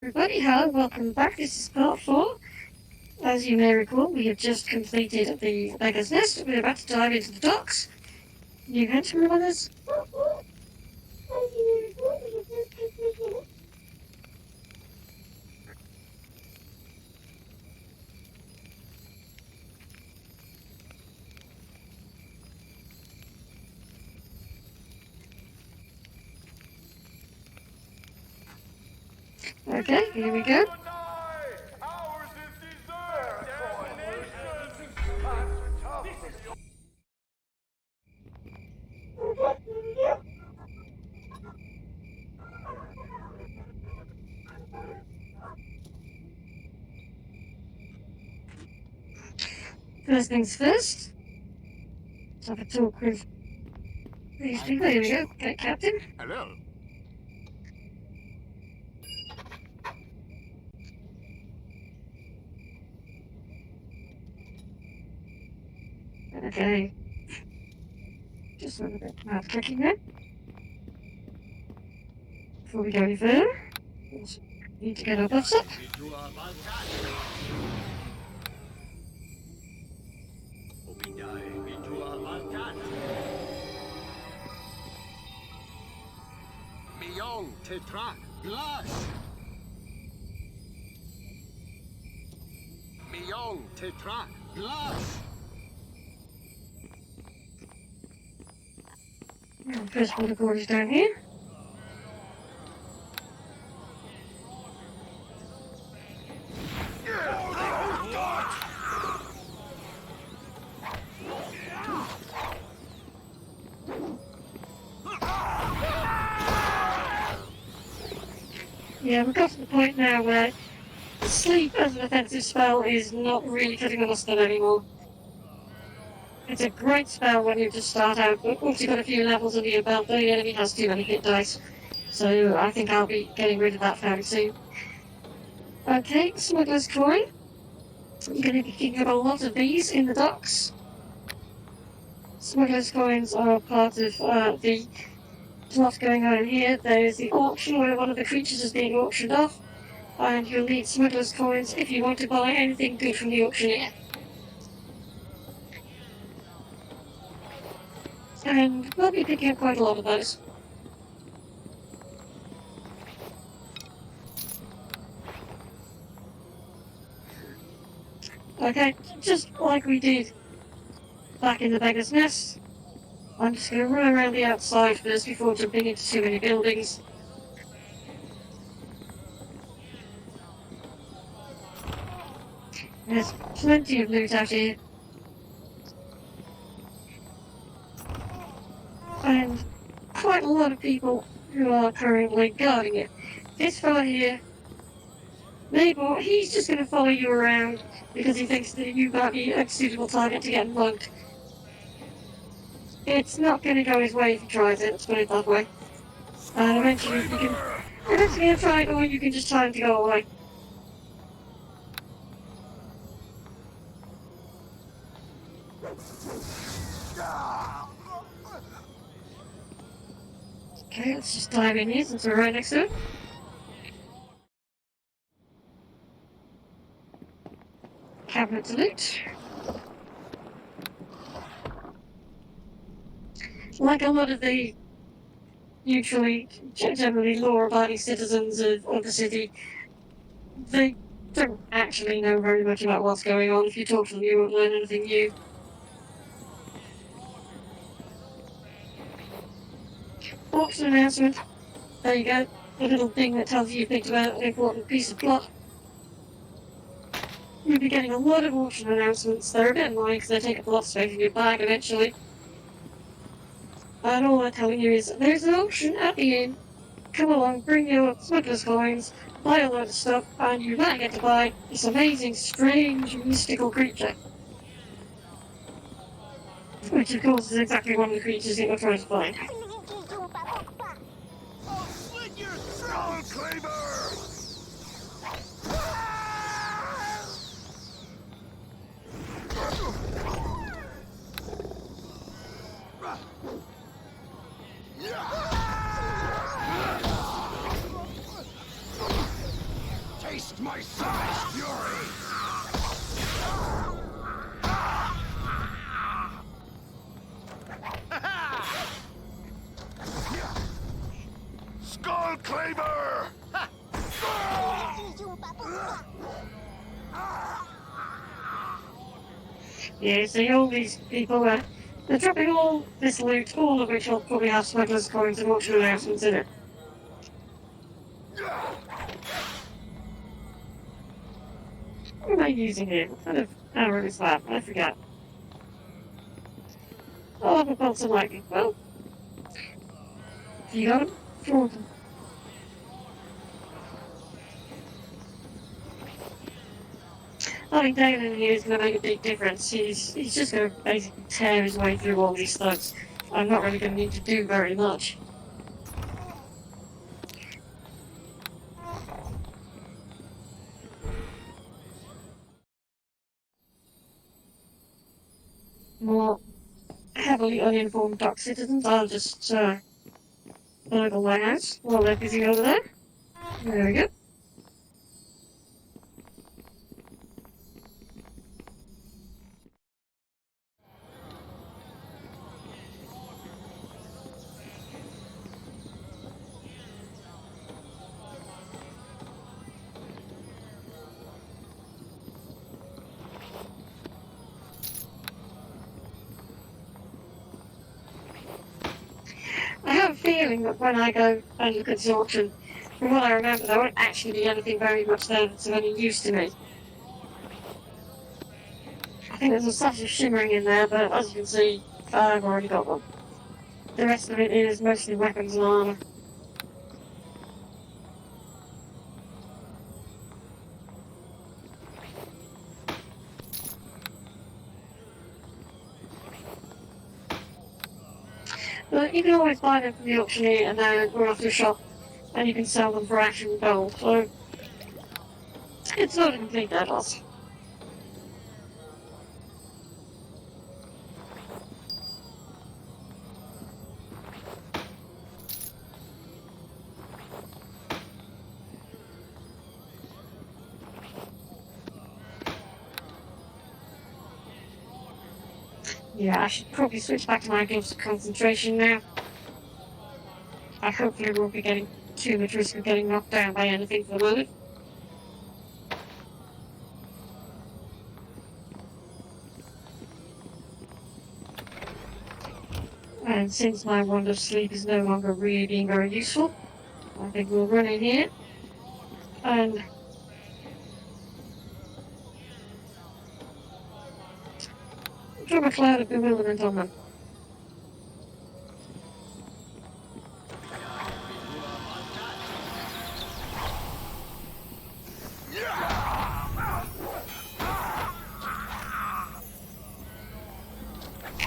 Everybody, hello, welcome back. This is part 4. As you may recall, we have just completed the Beggar's Nest. We're about to dive into the docks. New henchman with us. Okay, here we go. First things first. Let's have a talk with these people. Here we go. Okay, Captain. Hello. Okay. Just a little bit mouth clicking there. Before we go any further, we need to get our buffs up. Miyong Tetrak Blush. Miyong Tetrak Blush. First port of call is down here. Yeah, we've got to the point now where sleep as an offensive spell is not really cutting the mustard anymore. It's a great spell when you just start out, but once you've got a few levels under your belt, the enemy has too many hit dice. So I think I'll be getting rid of that fairly soon. Okay, Smuggler's Coin. You're going to be picking up a lot of these in the docks. Smuggler's Coins are part of the plot going on here. There is the auction where one of the creatures is being auctioned off, and you'll need Smuggler's Coins if you want to buy anything good from the auctioneer. And we'll be picking up quite a lot of those. Okay, just like we did back in the Beggar's Nest, I'm just going to run around the outside first before jumping into too many buildings. There's plenty of loot out here. And quite a lot of people who are currently guarding it. This fella here, Mabel, he's just going to follow you around because he thinks that you might be a suitable target to get mugged. It's not going to go his way if he tries it, let's put it that way. And eventually he'll try it, or you can just tell him to go away. Okay, let's just dive in here since we're right next to it. Cabinet to loot. Like a lot of the generally law-abiding citizens of the city, they don't actually know very much about what's going on. If you talk to them, you won't learn anything new. Auction announcement. There you go. A little thing that tells you things about an important piece of plot. You'll be getting a lot of auction announcements. They're a bit annoying because they take up a lot of space in your bag eventually. And all they're telling you is, there's an auction at the inn. Come along, bring your smuggler's coins, buy a load of stuff, and you might get to buy this amazing, strange, mystical creature. Which, of course, is exactly one of the creatures that you're trying to find. I'll slit your throat, Claver! Taste my savage fury! Skull Cleaver! Yeah, see, all these people, they're dropping all this loot, all of which will probably have smugglers' coins and auction announcements in it. What am I using here? What kind of arrow is that? I forget. Oh, I've got some lightning. Well, you got them? Draw them. I think Damon here is going to make a big difference. He's just going to basically tear his way through all these thugs. I'm not really going to need to do very much. More heavily uninformed dock citizens, I'll just burgle my house while they're busy over there. There we go. I have a feeling that when I go and look at the auction, from what I remember, there won't actually be anything very much there that's of any use to me. I think there's a touch of shimmering in there, but as you can see, I've already got one. The rest of it is mostly weapons and armour. But you can always buy them from the auctioneer and then run off to a shop and you can sell them for actual gold, so it's not a complete dead loss. Yeah, I should probably switch back to my gloves of concentration now. I hopefully won't be getting too much risk of getting knocked down by anything for the moment. And since my wand of sleep is no longer really being very useful, I think we'll run in here and drop a cloud of bewilderment on them.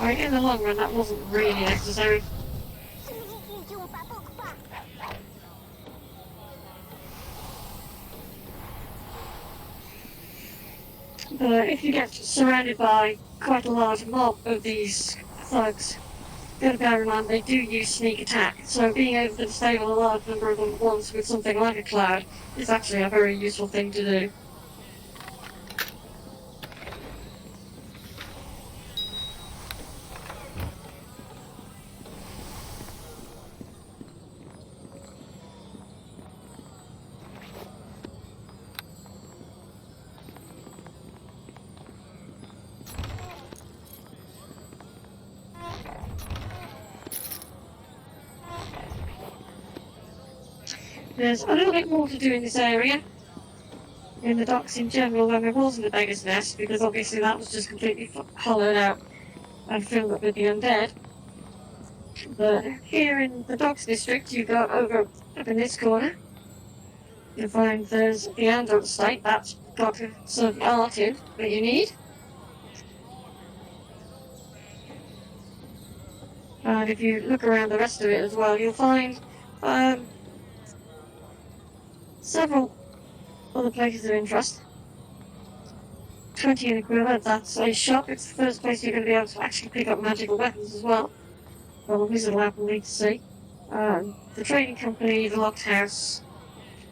Right, in the long run, that wasn't really necessary. But if you get surrounded by quite a large mob of these thugs, gotta bear in mind they do use sneak attack, so being able to disable a large number of them at once with something like a cloud is actually a very useful thing to do. There's a little bit more to do in this area, in the docks in general, than there was in the Beggar's Nest, because obviously that was just completely hollowed out and filled up with the undead. But here in the docks district, you go over up in this corner, you'll find there's the Andor estate, that's got some art in that you need. And if you look around the rest of it as well, you'll find several other places of interest. 20 in equivalent, that's a shop. It's the first place you're going to be able to actually pick up magical weapons as well. Well, the wizard will happily to see. The trading company, the locked house,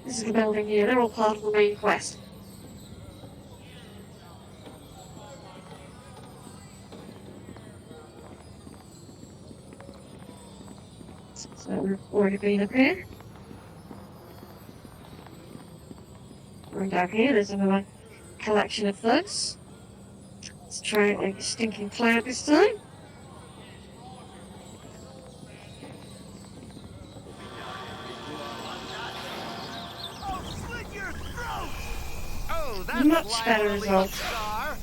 This is the building here. They're all part of the main quest. So we've already been up here. And down here, there's another collection of thugs. Let's try a stinking cloud this time. I'll slit your throat! Oh, that's Much better liable to leave a results. scar.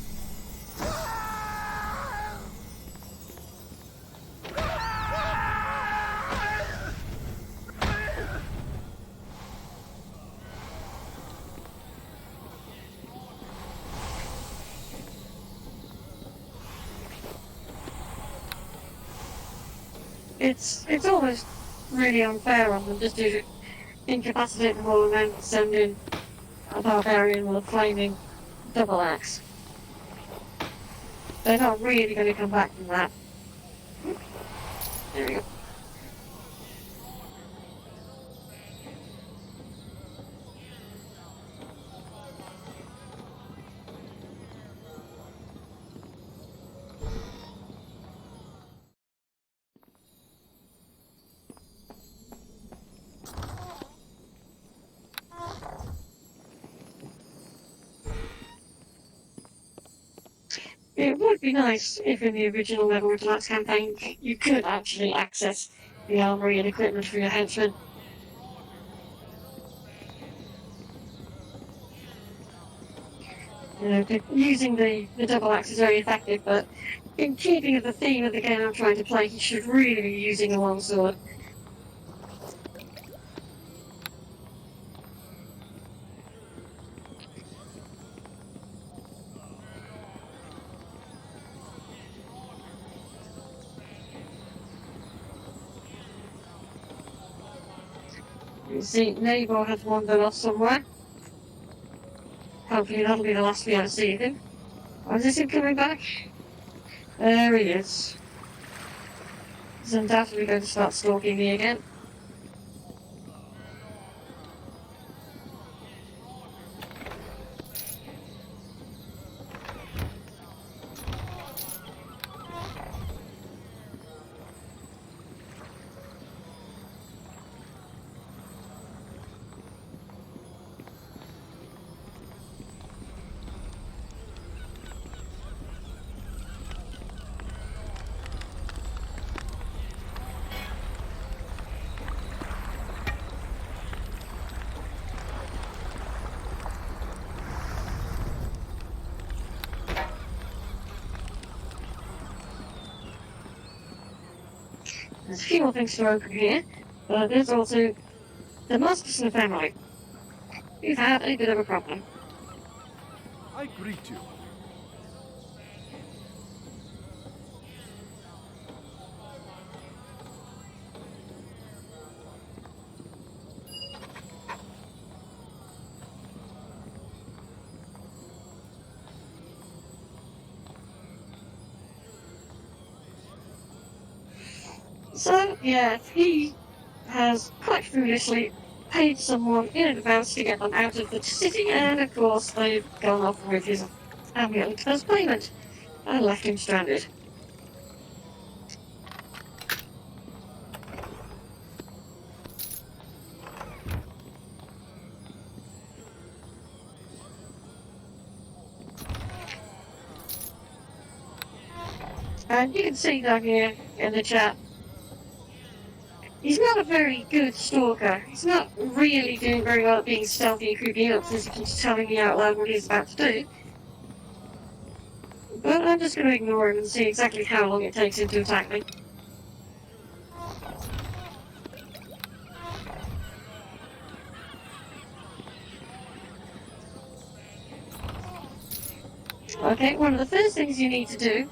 It's almost really unfair on them just to incapacitate them all and then send in a barbarian with a flaming double axe. They're not really going to come back from that. There we go. It would be nice if in the original Level of Deluxe campaign you could actually access the armory and equipment for your henchmen. You know, using the double axe is very effective, but in keeping with the theme of the game I'm trying to play, you should really be using a long sword. You see, neighbour has wandered off somewhere. Hopefully that'll be the last we ever see of him. Or is him coming back? There he is. He's undoubtedly going to start stalking me again. There's a few more things to open here, but there's also the Masterson family. We've had a bit of a problem. I greet you. So, yeah, he has quite foolishly paid someone in advance to get them out of the city, and of course they've gone off with his amulet as payment and left him stranded. And you can see down here in the chat, he's not a very good stalker. He's not really doing very well at being stealthy and creeping up since he keeps telling me out loud what he's about to do. But I'm just going to ignore him and see exactly how long it takes him to attack me. Okay, one of the first things you need to do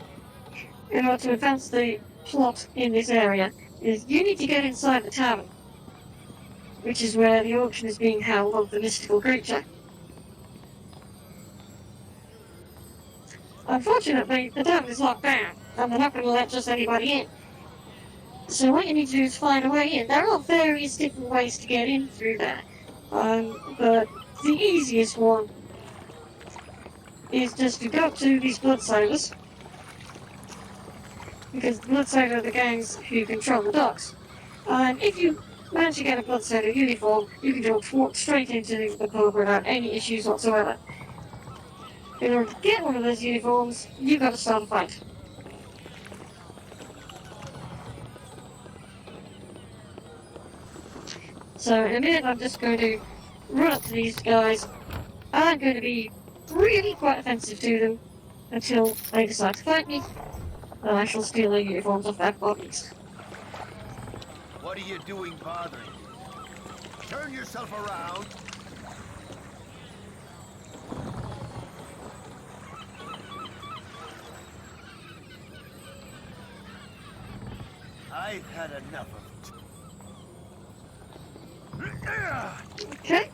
in order to advance the plot in this area is you need to get inside the tavern, which is where the auction is being held of the mystical creature. Unfortunately, the tavern is locked down, and they're not going to let just anybody in. So what you need to do is find a way in. There are various different ways to get in through there, But the easiest one is just to go up to these blood sailors, because the blood sailor are the gangs who control the docks. And if you manage to get a blood sailor uniform, you can just walk straight into the pub without any issues whatsoever. In order to get one of those uniforms, you've got to start a fight. So in a minute I'm just going to run up to these guys. I'm going to be really quite offensive to them until they decide to fight me, and I shall steal their uniforms off their bodies. What are you doing bothering me? Turn yourself around. I've had enough of it. Okay.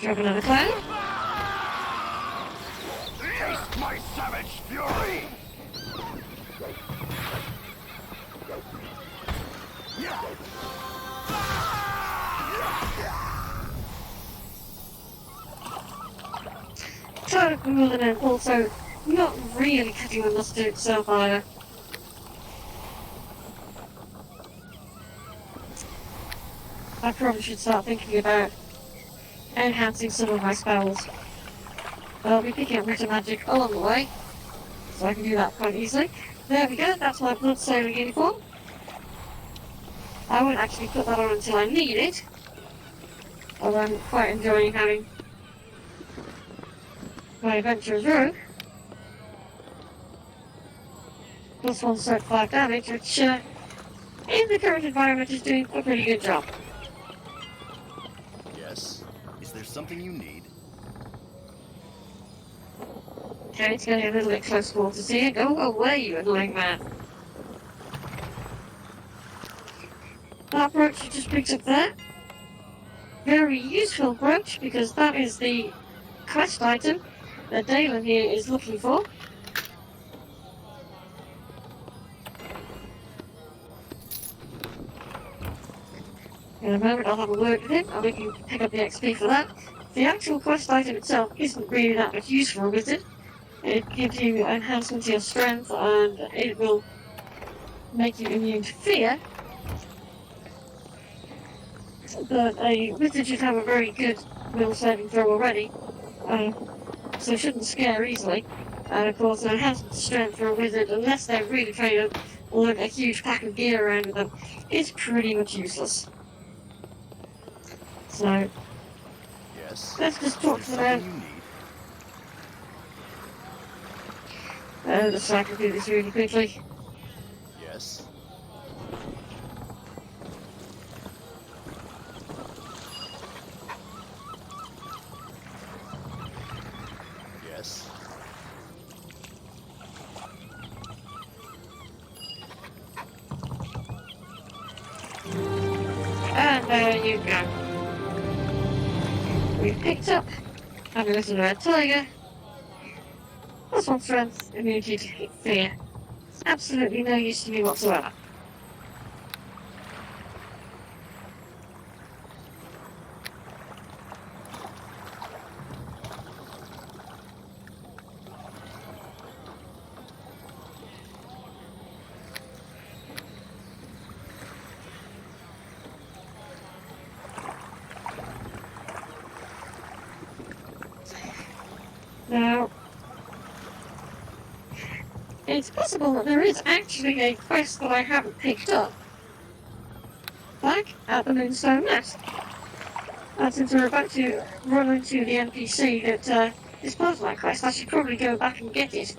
Drop another clown. Taste my savage fury! Trying to cool them and also not really cutting the mustard itself either. I probably should start thinking about enhancing some of my spells. I'll be picking up Written Magic along the way, so I can do that quite easily. There we go, that's my blood sailor uniform. I won't actually put that on until I need it, although I'm quite enjoying having my adventurer's robe. Plus 1 stroke 5 damage, which in the current environment is doing a pretty good job. Yes? Is there something you need? Okay, it's getting a little bit close quarters here. Go away, you annoying man. That brooch you just picked up there. Very useful brooch, because that is the quest item that Dalen here is looking for. In a moment I'll have a word with him, and we can pick up the XP for that. The actual quest item itself isn't really that much use for a wizard. It gives you enhancement to your strength, and it will make you immune to fear. But a wizard should have a very good will saving throw already, so it shouldn't scare easily. And of course, an enhancement to strength for a wizard, unless they're really trying to lug a huge pack of gear around with them, is pretty much useless. So, Yes? let's just talk to Is there them. something you need? Just so I can do this really quickly. Yes? Yes? And there you go. We've picked up a little red tiger. Plus 1 strength, immunity to fear. It's absolutely no use to me whatsoever. Now, it's possible that there is actually a quest that I haven't picked up back at the Moonstone Nest. And since we're about to run into the NPC that is part of that quest, I should probably go back and get it.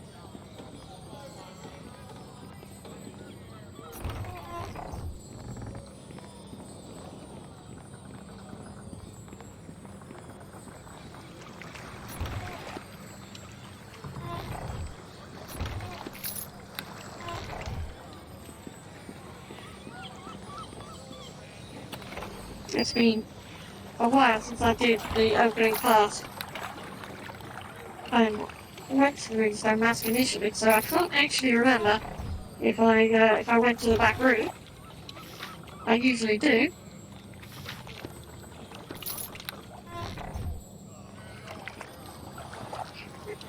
It's been a while since I did the opening part. I went to the Moonstone Mask initially, so I can't actually remember if I went to the back room. I usually do.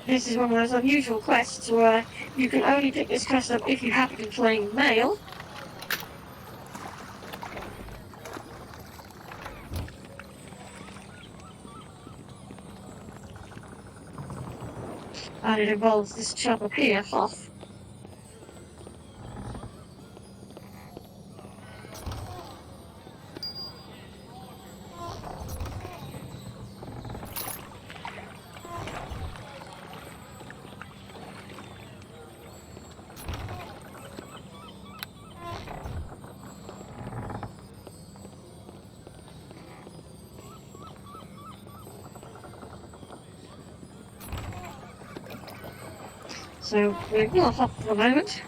This is one of those unusual quests where you can only pick this quest up if you happen to be playing male. And it involves this chap up here, Hoff. So we ignore Hoff for the moment.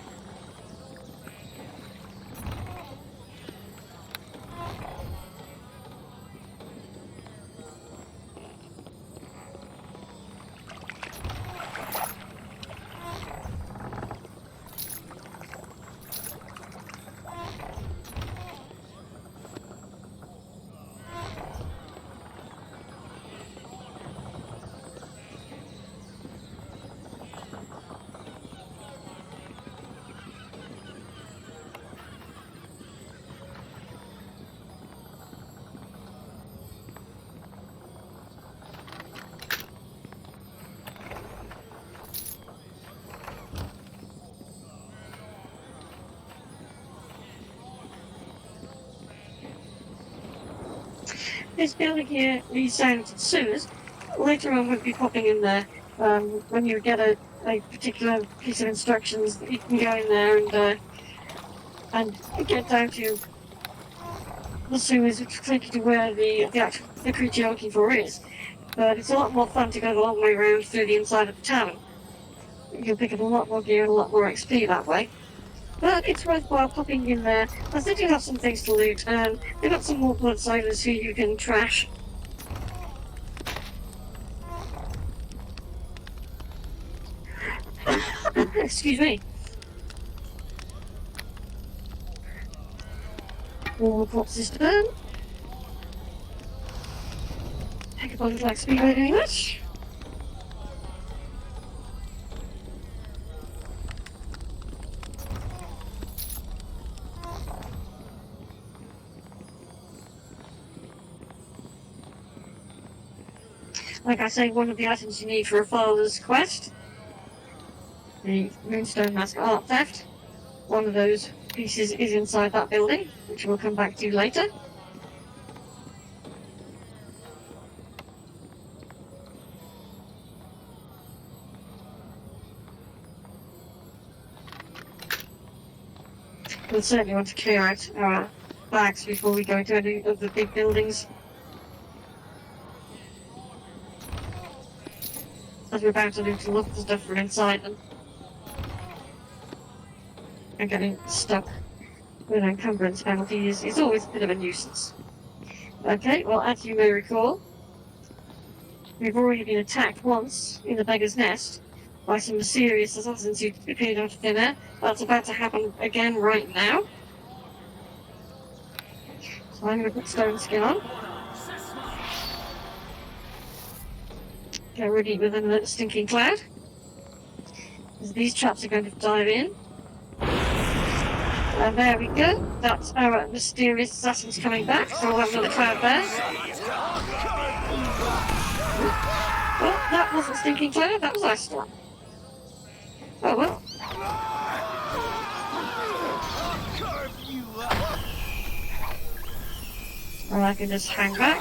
This building here leads down to the sewers. Later on we'll be popping in there. When you get a particular piece of instructions, you can go in there and get down to the sewers, which takes you to where the creature you're looking for is. But it's a lot more fun to go the long way around through the inside of the town. You'll pick up a lot more gear and a lot more XP that way. But it's worthwhile popping in there, as they do have some things to loot, and they've got some more bloodsiders who you can trash. Excuse me. All the corpses to burn. Take up a little XP by doing that. Like I say, one of the items you need for a father's quest, the Moonstone Mask Art Theft. One of those pieces is inside that building, which we'll come back to later. We'll certainly want to clear out our bags before we go into any of the big buildings, as we're about to loot a lot of the stuff from inside them. And getting stuck with encumbrance penalties is always a bit of a nuisance. Okay, well, as you may recall, we've already been attacked once in the Beggar's Nest by some mysterious assassins who appeared out of thin air. That's about to happen again right now. So I'm going to put stone skin on. Get ready with another stinking cloud. These traps are going to dive in. And there we go. That's our mysterious assassins coming back. So we'll have another cloud there. Well, that wasn't stinking cloud, that was ice storm. Oh well. Or I can just hang back.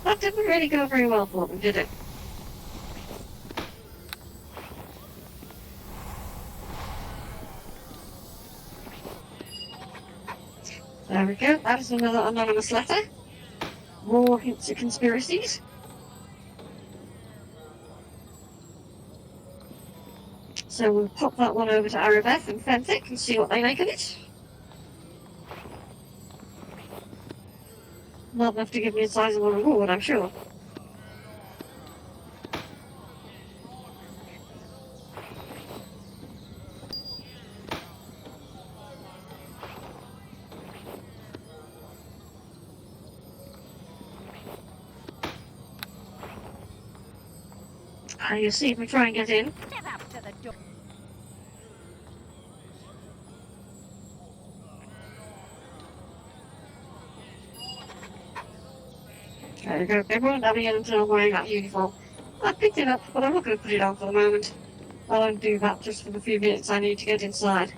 That didn't really go very well for them, did it? There we go, that is another anonymous letter. More hints of conspiracies. So we'll pop that one over to Arabeth and Fenthic and see what they make of it. Not enough to give me a sizable reward, I'm sure. You see if we try and get in. Step up to the door. There you go. Everyone having it until I'm wearing that uniform. I picked it up, but I'm not going to put it on for the moment. I won't do that just for the few minutes I need to get inside.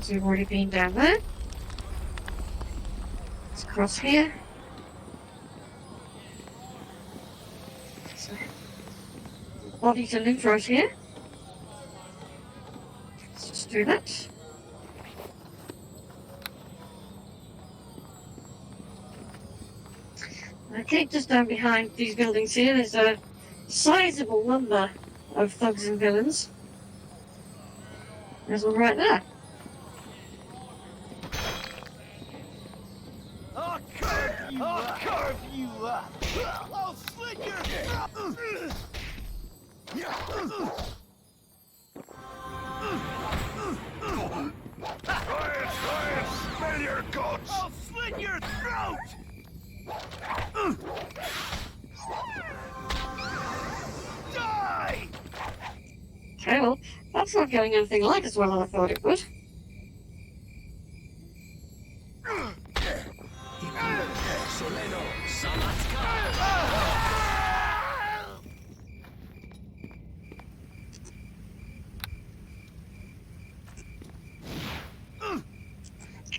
So we've already been down there. Let's cross here. So, body to loot right here. Let's just do that. Okay, just down behind these buildings here, there's a sizable number of thugs and villains. There's one right there. I'll carve you up! I'll slit your throat! Quiet! Smell your guts! I'll slit your throat! Die! Okay, well, that's not going anything like as well as I thought it would.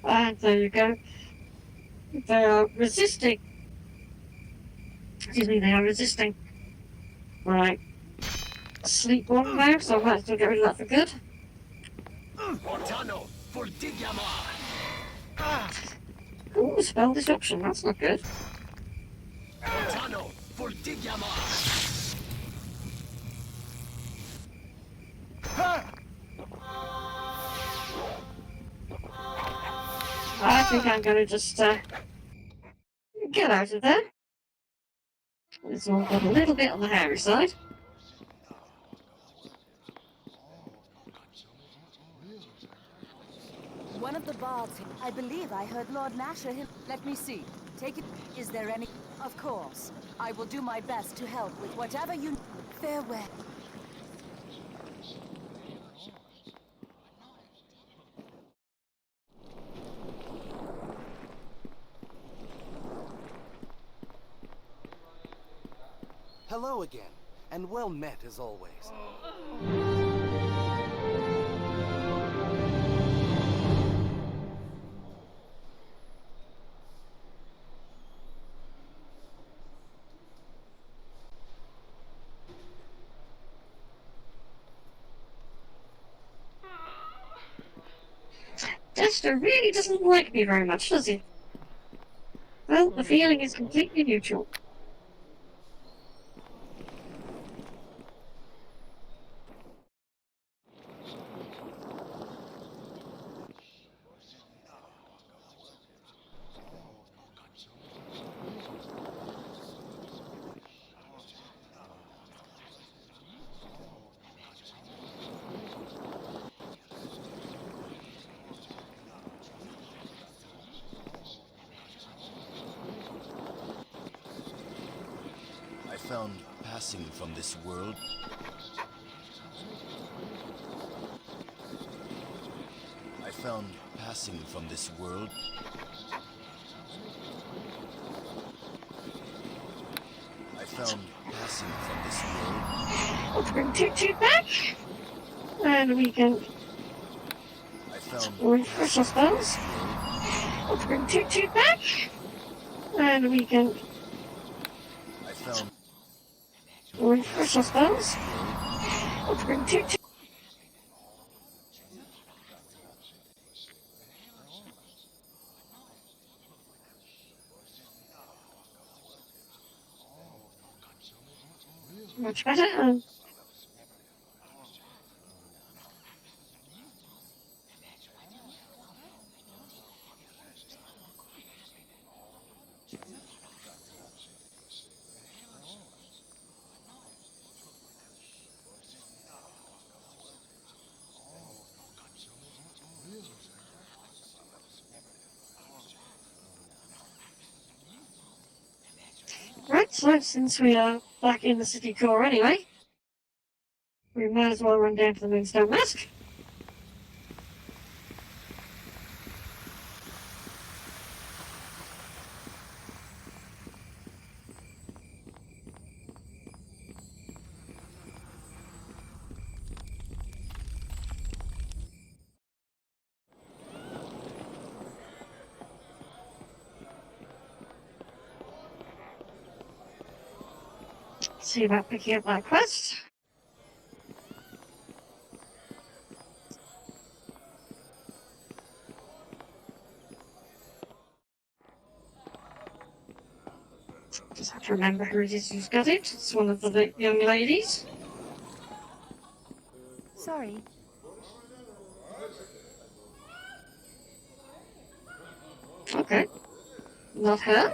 And there you go. They are resisting. Excuse me, they are resisting. Right. Sleep one now, so I might as well get rid of that for good. Ooh, spell disruption, that's not good. I think I'm gonna just get out of there. It's all got a little bit on the hairy side. One of the bards. I believe I heard Lord Nasher. Let me see. Take it. Is there any? Of course. I will do my best to help with whatever you. Farewell. Hello again, and well met as always. Dexter really doesn't like me very much, does he? Well, the feeling is completely neutral. I found passing from this world. I found passing from this world. I found passing from this world. Let's bring Toot back. And we can I found refresh our spells. Let's bring Toot back. And we can I found refresh our spells. Let's bring Toot. Much better. Right, so since we are back in the city core anyway, we might as well run down to the Moonstone Mask. See about picking up that quest. Just have to remember who it is who's got it. It's one of the young ladies. Sorry. Okay. Not her.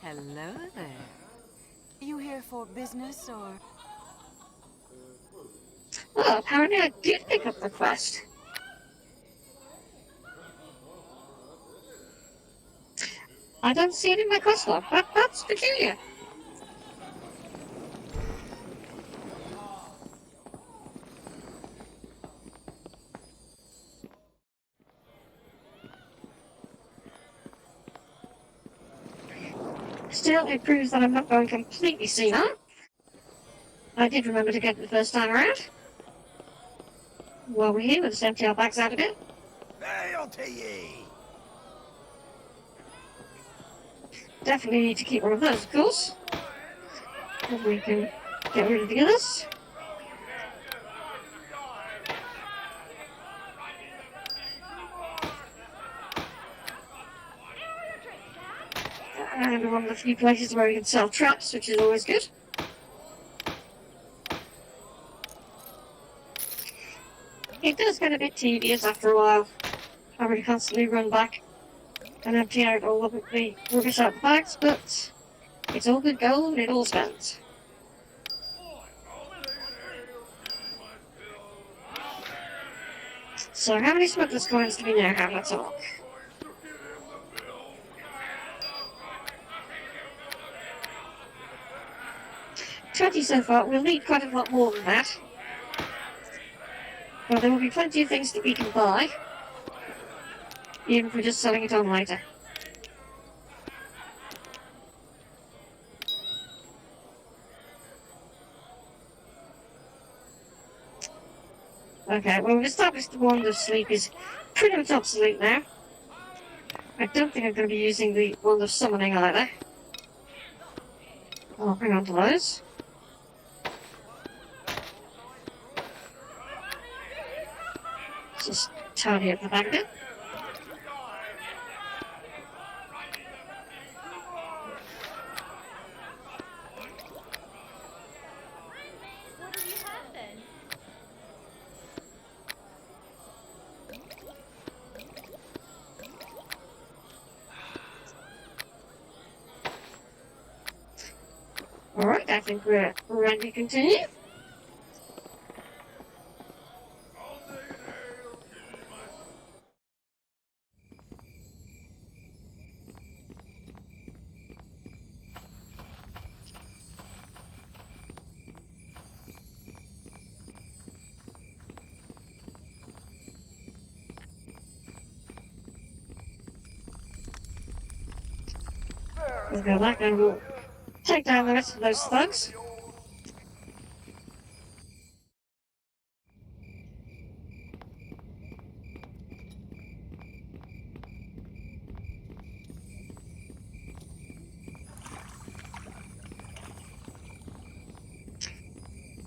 Hello there. You here for business or... Oh, apparently I did pick up the quest. I don't see it in my quest log. That's peculiar. Still, it proves that I'm not going completely senile. I did remember to get it the first time around. While we're here, we'll just empty our bags out a bit. Hail to ye! Definitely need to keep one of those, of course. If we can get rid of the others. And one of the few places where we can sell traps, which is always good. It does get a bit tedious after a while, having to constantly run back and empty out all of the rubbish out the bags, but it's all good gold and it all spends. So how many smugglers coins do we now have? Let's have a look. 20 so far. We'll need quite a lot more than that. But there will be plenty of things that we can buy, even if we're just selling it on later. Okay, well, we've established the wand of sleep is pretty much obsolete now. I don't think I'm going to be using the wand of summoning either. I'll hang on to those. Just tidy up the bag a bit. What do you have then? Alright, I think we're ready to continue. We'll go back and we'll take down the rest of those thugs.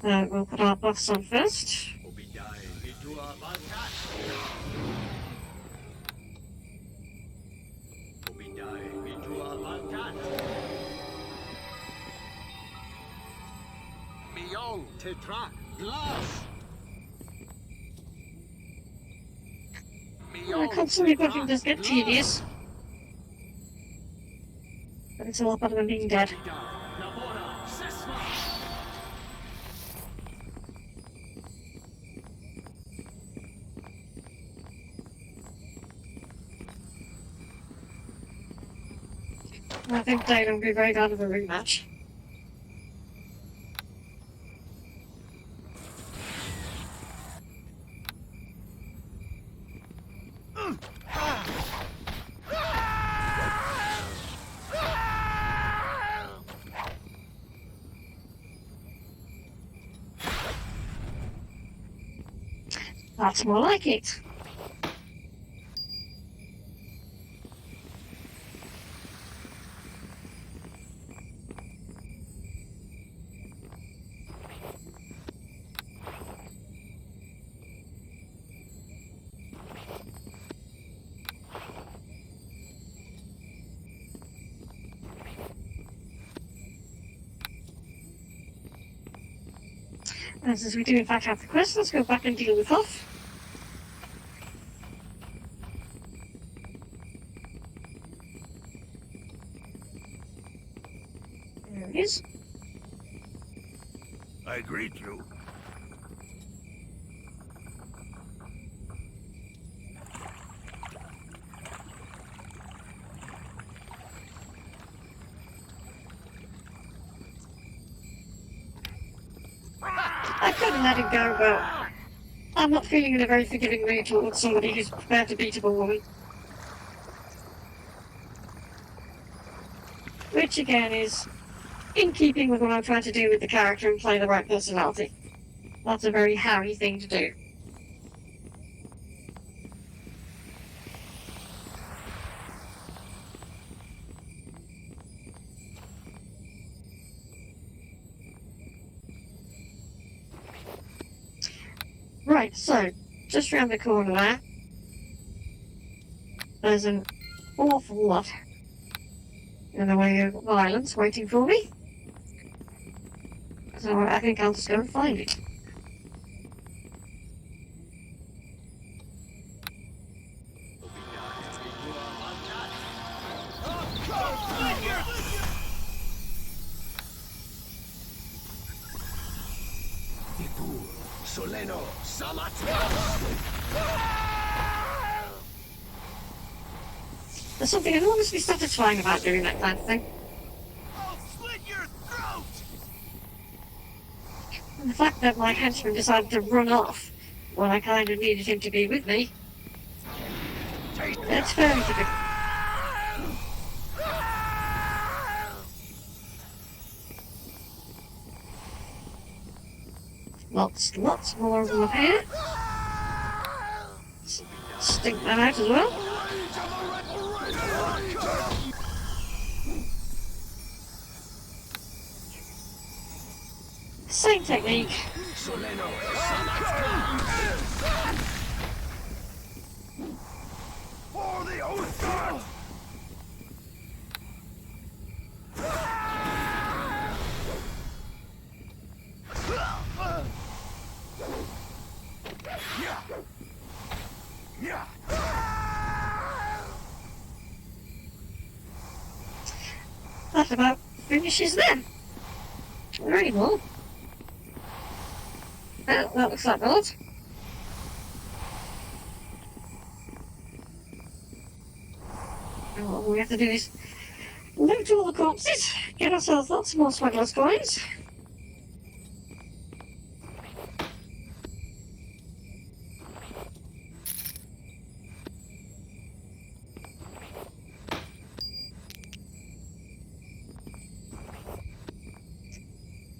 We'll put our buffs on first. Constantly buffing does get tedious. But it's a lot better than being dead. I think Dane will be very glad of a rematch. That's more like it. And since we do in fact have the quest, let's go back and deal with Huff. There it is. I greet you. I couldn't let it go, but I'm not feeling in a very forgiving mood towards somebody who's prepared to beat up a woman. Which again is in keeping with what I'm trying to do with the character and play the right personality. That's a very Harry thing to do. Right, so, just round the corner there, there's an awful lot in the way of violence waiting for me. So I think I'll just go and find it. Soleno, There's something enormously satisfying about doing that kind of thing. I'll slit your throat! And the fact that my henchman decided to run off when I kind of needed him to be with me, it's very difficult. Lots more of them up here. Stink them out as well. Same technique. For the oath god! That about finishes them. There ain't more. That looks like odd. All we have to do is loot all the corpses, get ourselves lots more smuggler's coins.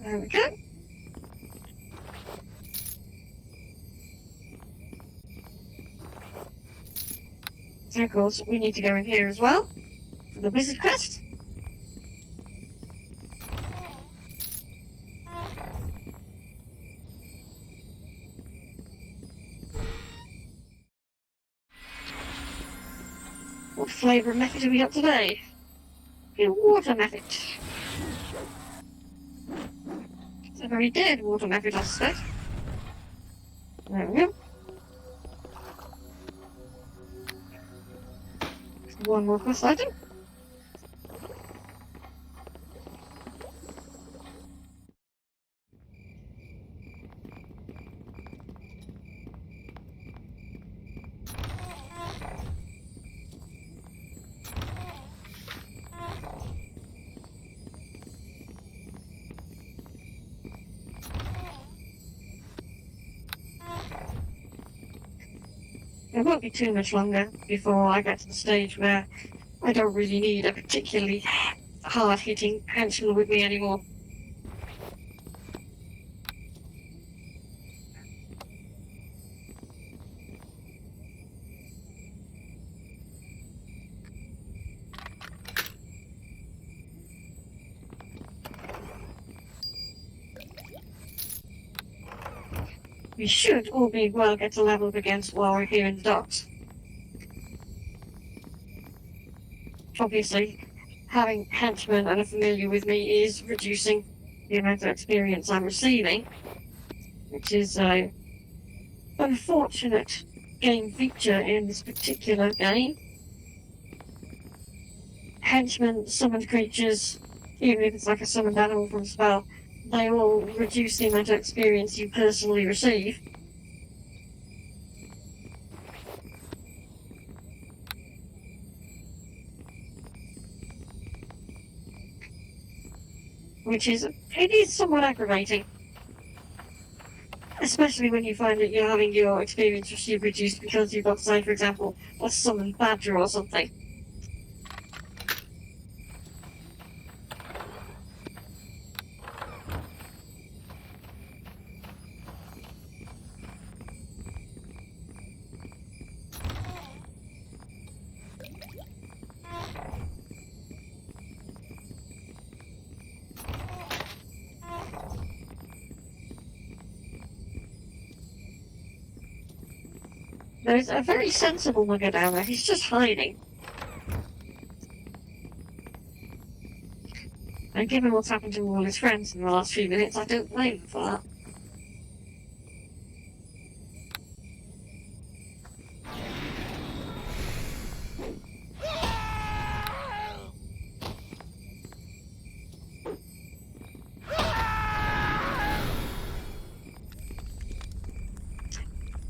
There we go. So of course we need to go in here as well for the wizard quest. What flavour of method do we got today? A water method. It's a very dead water method, I suspect. There we go. One more quest item. It won't be too much longer before I get to the stage where I don't really need a particularly hard-hitting henchman with me anymore. We should, all being well, get to level up against while we're here in the docks. Obviously, having henchmen and a familiar with me is reducing the amount of experience I'm receiving, which is an unfortunate game feature in this particular game. Henchmen, summoned creatures, even if it's like a summoned animal from a spell, they all reduce the amount of experience you personally receive. Which is, it is somewhat aggravating. Especially when you find that you're having your experience reduced because you've got, say, for example, a summoned badger or something. There's a very sensible nugget down there. He's just hiding. And given what's happened to all his friends in the last few minutes, I don't blame him for that.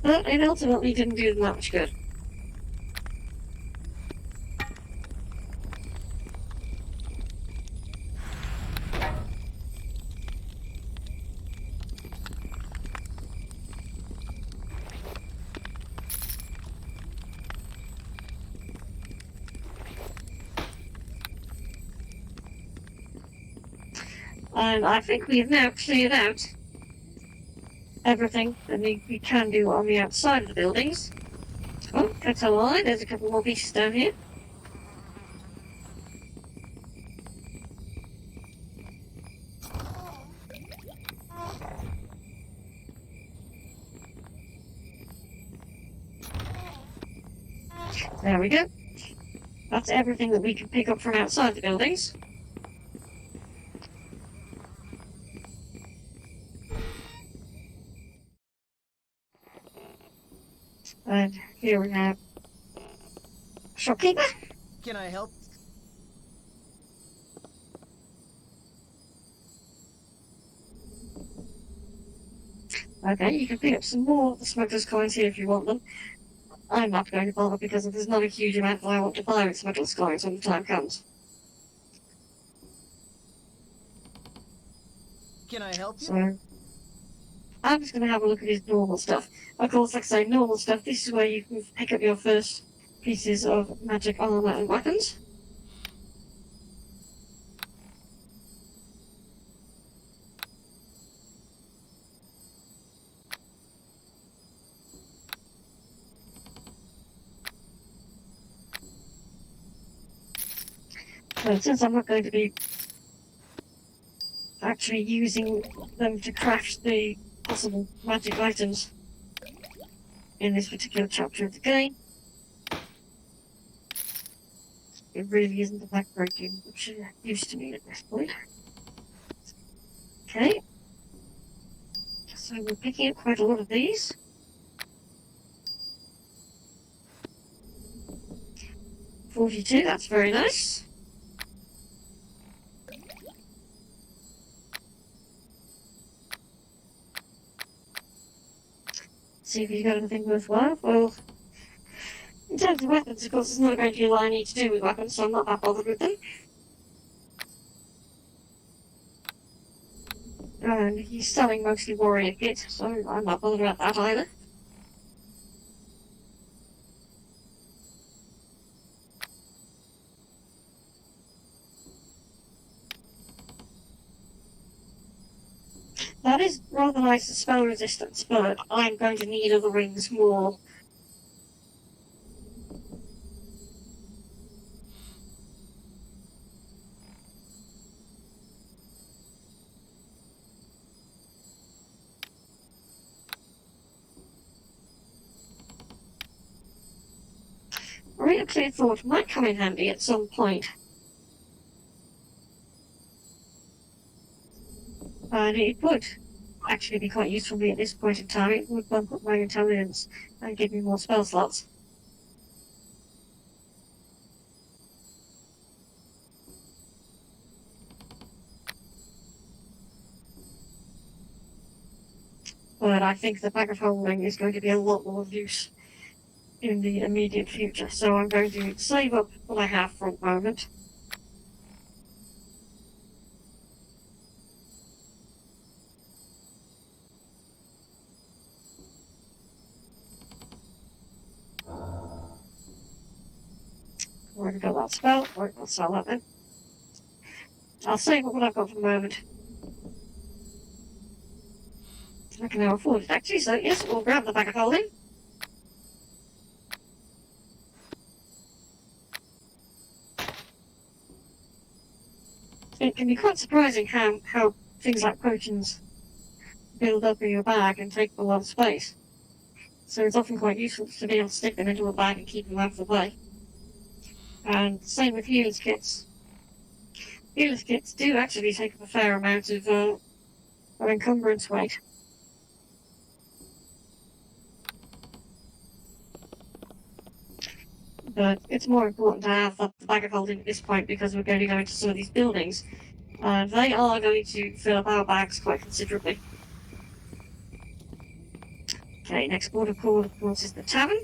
But it ultimately didn't do them that much good. And I think we have now cleared out everything that we can do on the outside of the buildings. Oh, that's a lie. There's a couple more pieces down here. There we go. That's everything that we can pick up from outside the buildings. And here we have shopkeeper. Can I help? Okay, you can pick up some more of the smuggler's coins here if you want them. I'm not going to bother because there's not a huge amount that I want to buy with smuggler's coins when the time comes. Can I help you? So, I'm just going to have a look at his normal stuff. Of course, like I say, normal stuff, this is where you can pick up your first pieces of magic armor and weapons. But since I'm not going to be actually using them to craft the possible magic items in this particular chapter of the game, It really isn't the backbreaking which it used to be at this point. Okay. So we're picking up quite a lot of these. $42, that's very nice. See if you've got anything worthwhile. Well, in terms of weapons, of course, there's not a great deal I need to do with weapons, so I'm not that bothered with them. And he's selling mostly warrior kit, so I'm not bothered about that either. That is rather nice as spell resistance, but I'm going to need other rings more. Really clear thought might come in handy at some point. And it would actually be quite useful for me at this point in time. It would bump up my intelligence and give me more spell slots. But I think the bag of holding is going to be a lot more use in the immediate future, so I'm going to save up what I have for a moment. Already got that spell. Right, I'll sell that then. I'll save up what I've got for the moment. I can now afford it actually, so yes, we'll grab the bag of holding. It can be quite surprising how things like potions build up in your bag and take a lot of space. So it's often quite useful to be able to stick them into a bag and keep them out of the way. And same with healer's kits. Healer's kits do actually take up a fair amount of encumbrance weight. But it's more important to have the bag of holding at this point because we're going to go into some of these buildings. And they are going to fill up our bags quite considerably. Okay, next port of call, of course, is the tavern.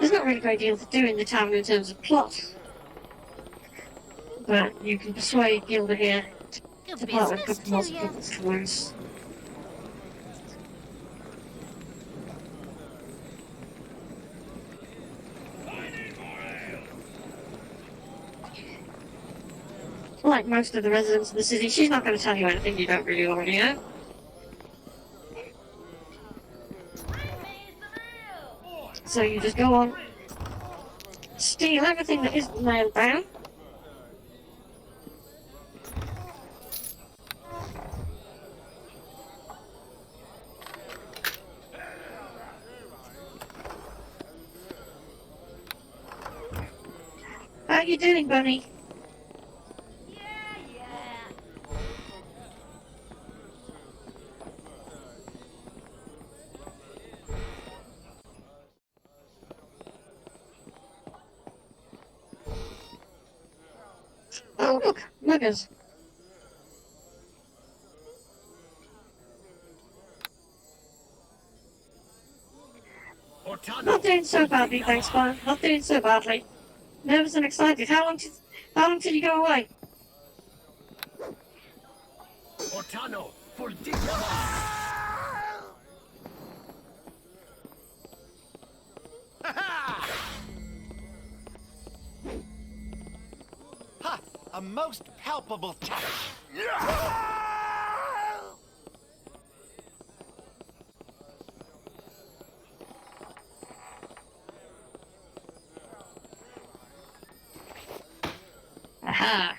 There's not really a great deal to do in the tavern in terms of plot. But you can persuade Gilda here to part with a couple more supplies towards. Like most of the residents of the city, she's not going to tell you anything you don't really already know. So you just go on, steal everything that isn't nailed down. How you doing, Bunny? Oh, look, muggers. Not doing so badly, thanks, Brian. Not doing so badly. Nervous and excited. How long till you go away? Ortano, for dignity. Ha! A most palpable touch. Aha!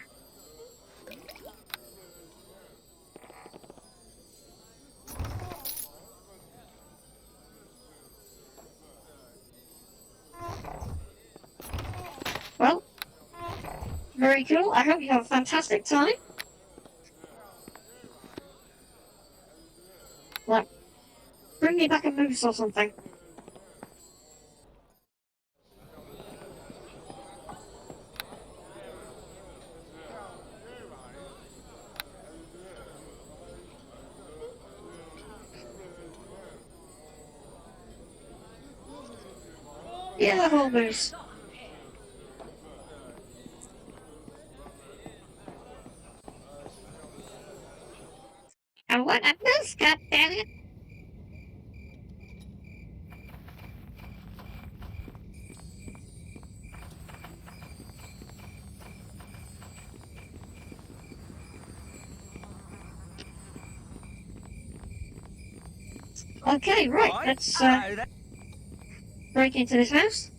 Well, very cool. I hope you have a fantastic time. Like, bring me back a moose or something. Yeah, the whole moose. I want a moose, goddammit! Okay, right, let's break into this house.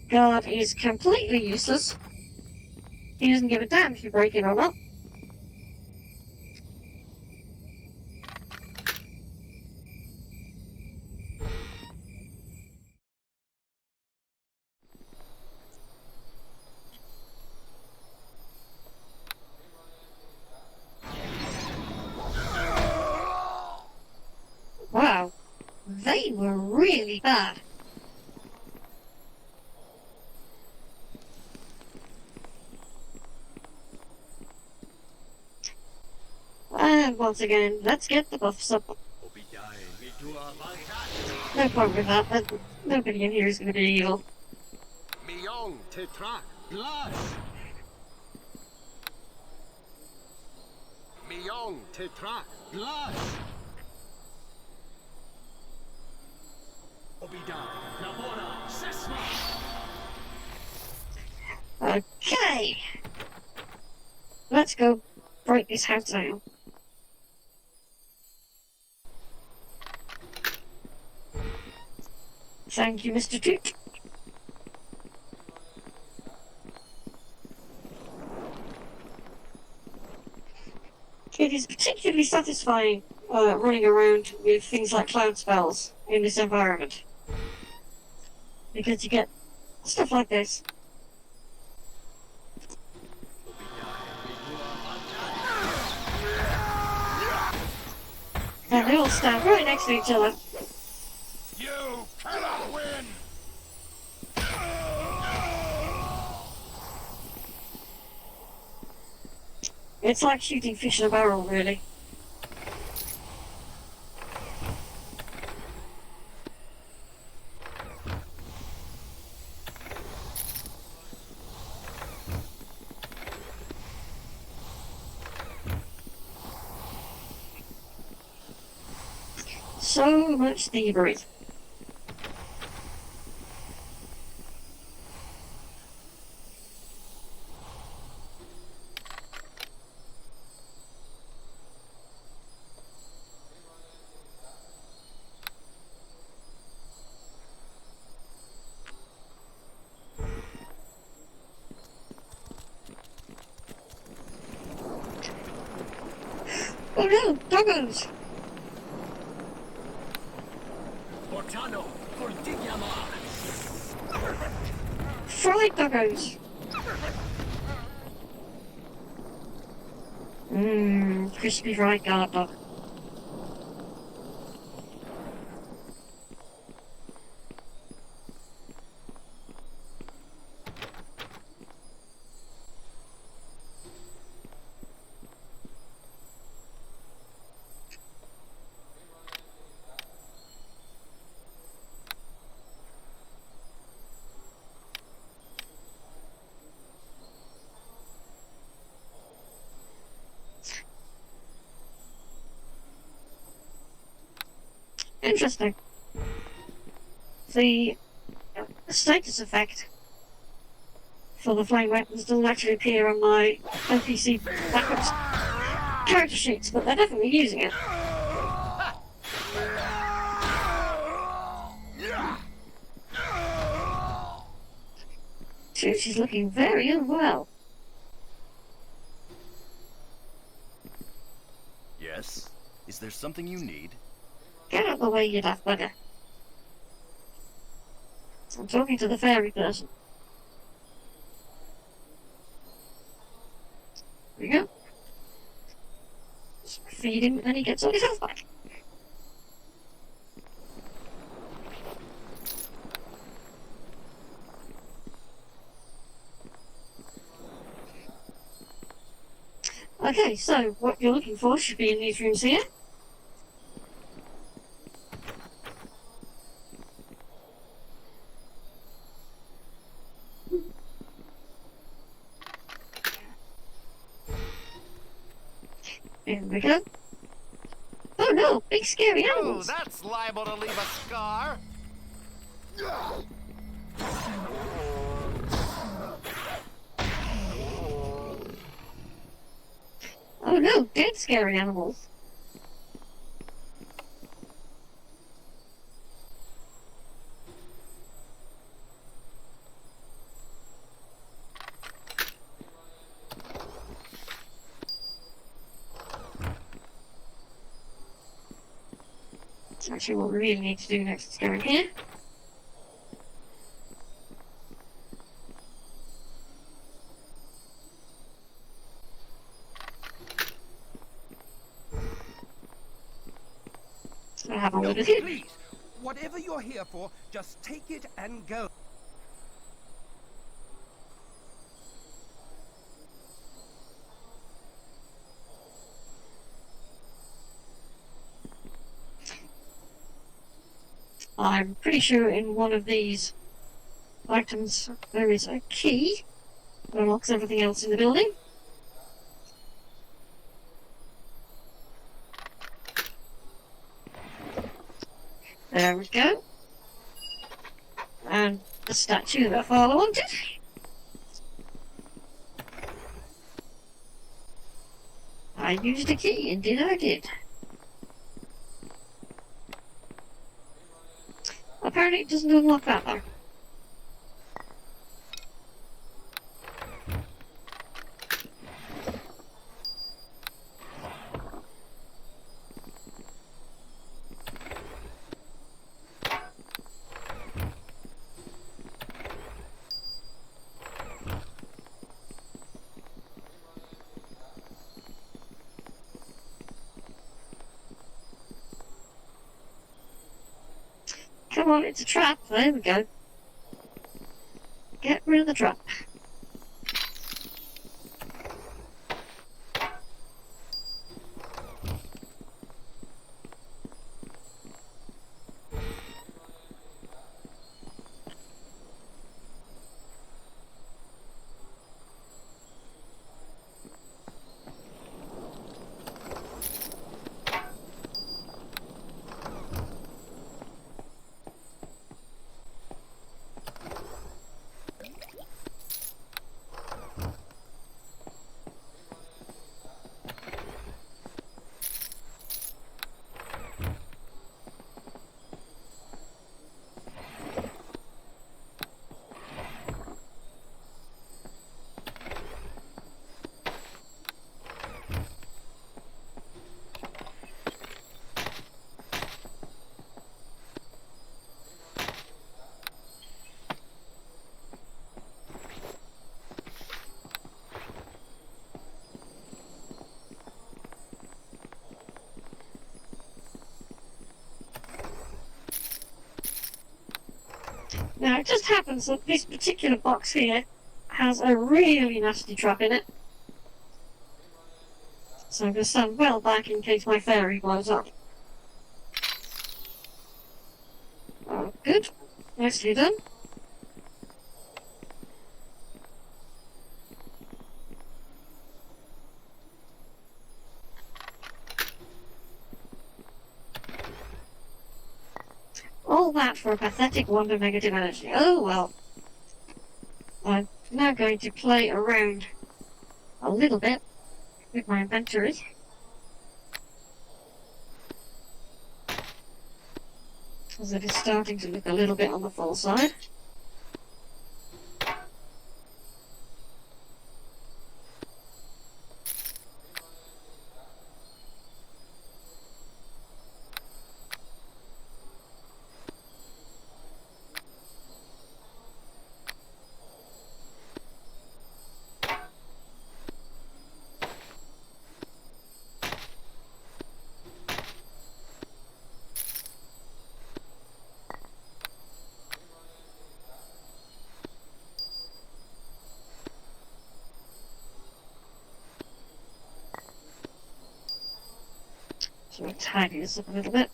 Guard is completely useless. He doesn't give a damn if you break it or not. Wow, they were really bad. And once again, let's get the buffs up. No point with that, but nobody in here is going to be evil. Myong Tetrak Blush. Myong Tetrak Blush. Okay, let's go break this house down. Thank you, Mr. Toot. It is particularly satisfying running around with things like cloud spells in this environment, because you get stuff like this. And they all stand right next to each other. You cannot win. It's like shooting fish in a barrel, really. So much thievery. Oh no, doggos! Fried doggos! Mmm, crispy fried guard dog. Interesting. The the status effect for the flame weapons doesn't actually appear on my NPC backups character sheets, but they're definitely using it. She's looking very unwell. Yes? Is there something you need? Get out of the way, you daft bugger. I'm talking to the fairy person. There we go. Just feed him and he gets all his health back. Okay, so what you're looking for should be in these rooms here. There we go. Oh no, big scary Oh, animals. that's liable to leave a scar. Oh no, dead scary animals. That's actually what we really need to do next, is go in here. So have a No, look at it. please. Whatever you're here for, just take it and go. I'm pretty sure in one of these items there is a key that unlocks everything else in the building. There we go. And the statue that Father wanted. I used a key, indeed I did. Apparently it doesn't unlock that though. Come on, it's a trap. There we go. Get rid of the trap. Now, it just happens that this particular box here has a really nasty trap in it. So I'm going to stand well back in case my fairy blows up. Oh, good. Nicely done. All that for a pathetic 1 of negative energy. Oh well. I'm now going to play around a little bit with my inventory. As it is starting to look a little bit on the full side. So we'll tidy this up a little bit.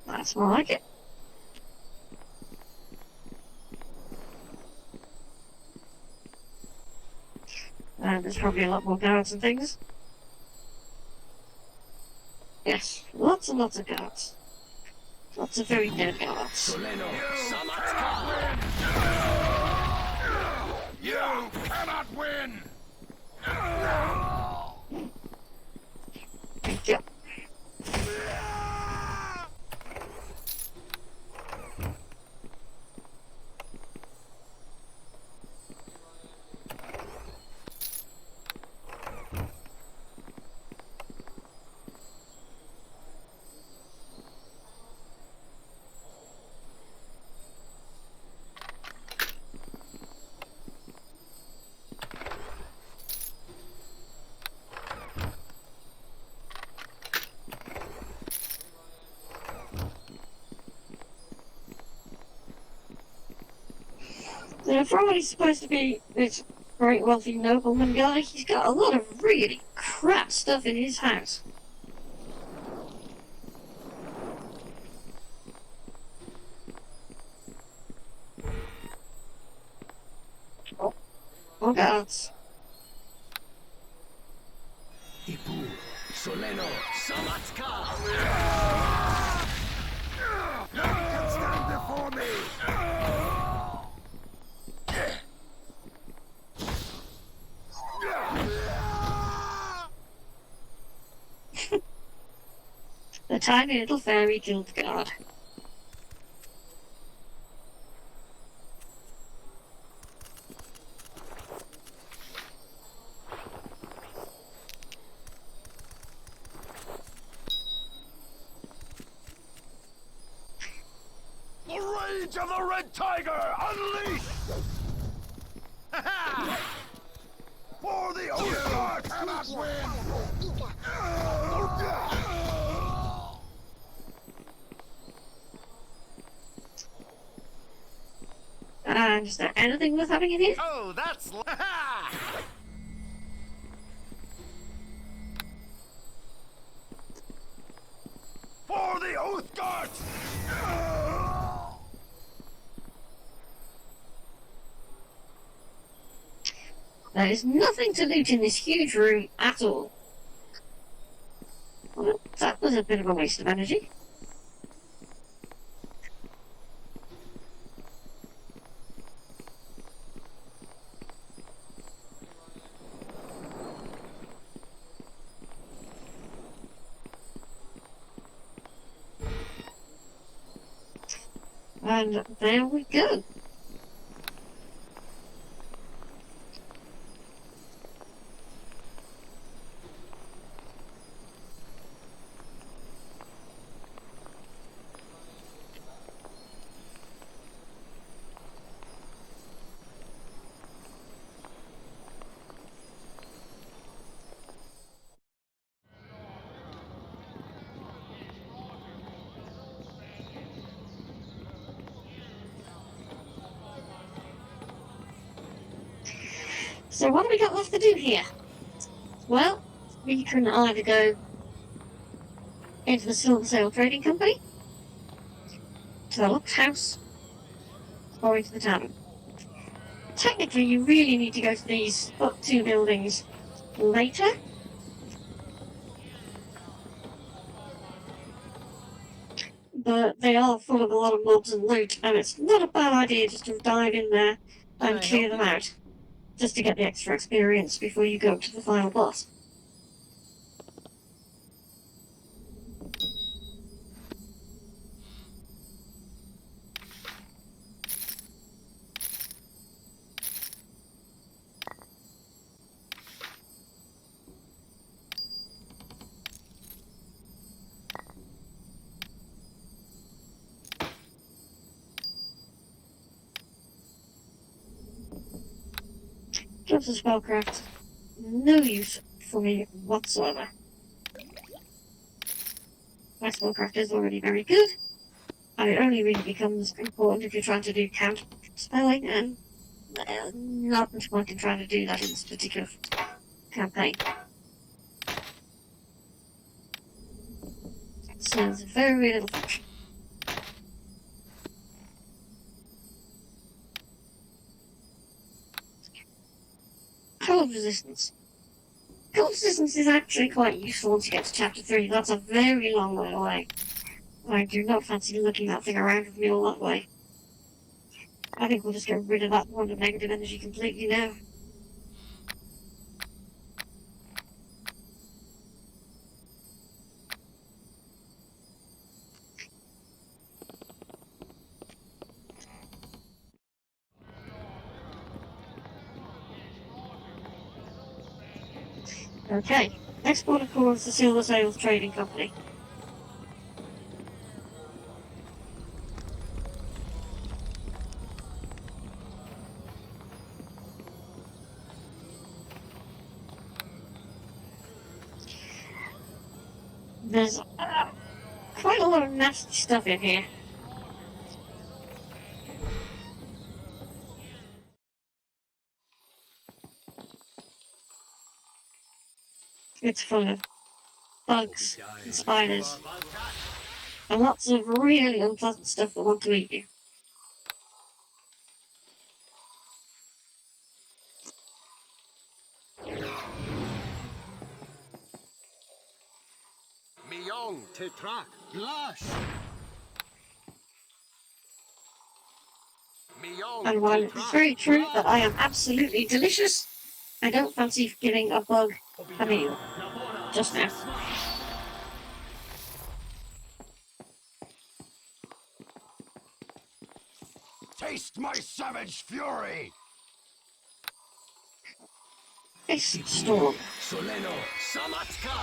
That's more like it. And there's probably a lot more guards and things. Yes, lots and lots of guards. Lots of very dead guards. You cannot win! Thank you. So for what he's supposed to be this great wealthy nobleman guy, he's got a lot of really crap stuff in his house. Oh, more guards. Ipu, Soleno, Samatka! None can stand before me! The tiny little fairy guild guard. The rage of the Red Tiger unleashed! For the Oathguard cannot win! And is there anything worth having in here? Oh, that's... For the Oathguard! There is nothing to loot in this huge room at all. Well, that was a bit of a waste of energy. And there we go. So what have we got left to do here? Well, we can either go into the Silver Sail Trading Company, to the Locked House, or into the tavern. Technically, you really need to go to these two buildings later. But they are full of a lot of mobs and loot, and it's not a bad idea just to dive in there Can and I clear help them you? out, just to get the extra experience before you go to the final boss. Jobs of spellcraft, no use for me whatsoever. My spellcraft is already very good, and it only really becomes important if you're trying to do counter spelling, and not much point in trying to do that in this particular campaign. So there's very little function. Cold resistance. Cold resistance is actually quite useful once you get to chapter 3. That's a very long way away. I do not fancy looking that thing around with me all that way. I think we'll just get rid of that one of negative energy completely now. Okay, next port of call is the Silver Sails Trading Company. There's quite a lot of nasty stuff in here. It's full of bugs and spiders, and lots of really unpleasant stuff that want to eat you. Miyong Tetrak Lash. And while it's very true that I am absolutely delicious, I don't fancy giving a bug a meal just now. Taste my savage fury! It's storm. Soleno Samatka!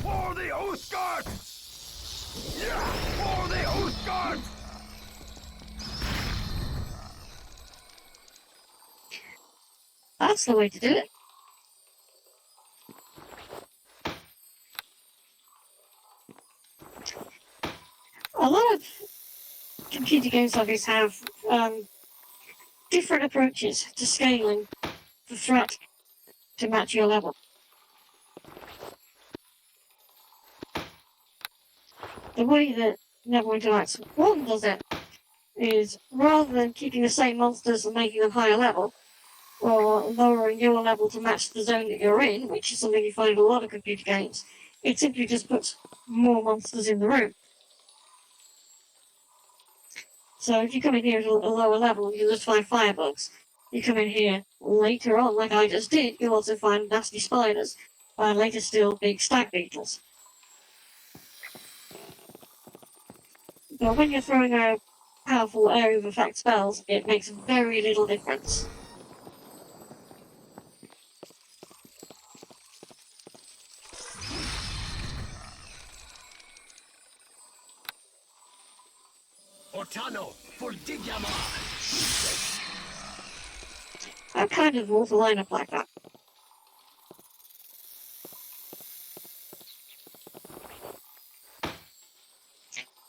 For the Oath Guard! For the Oath Guard! That's the way to do it. A lot of computer games like this have different approaches to scaling the threat to match your level. The way that NWN1 does it is, rather than keeping the same monsters and making them higher level, or lowering your level to match the zone that you're in, which is something you find in a lot of computer games, it simply just puts more monsters in the room. So if you come in here at a lower level, you'll just find firebugs. You come in here later on, like I just did, you'll also find nasty spiders, and later still big stag beetles. But when you're throwing out powerful area of effect spells, it makes very little difference. Otano for Digyama! I kind of want a lineup like that.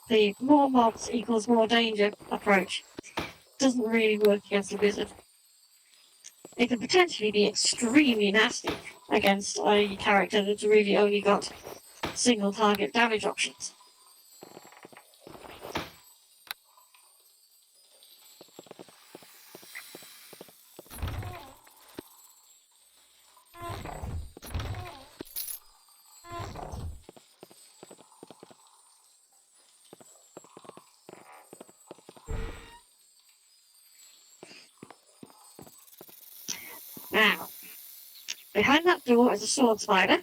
The more mobs equals more danger approach doesn't really work against a wizard. It could potentially be extremely nasty against a character that's really only got single target damage options. Now, behind that door is a sword spider.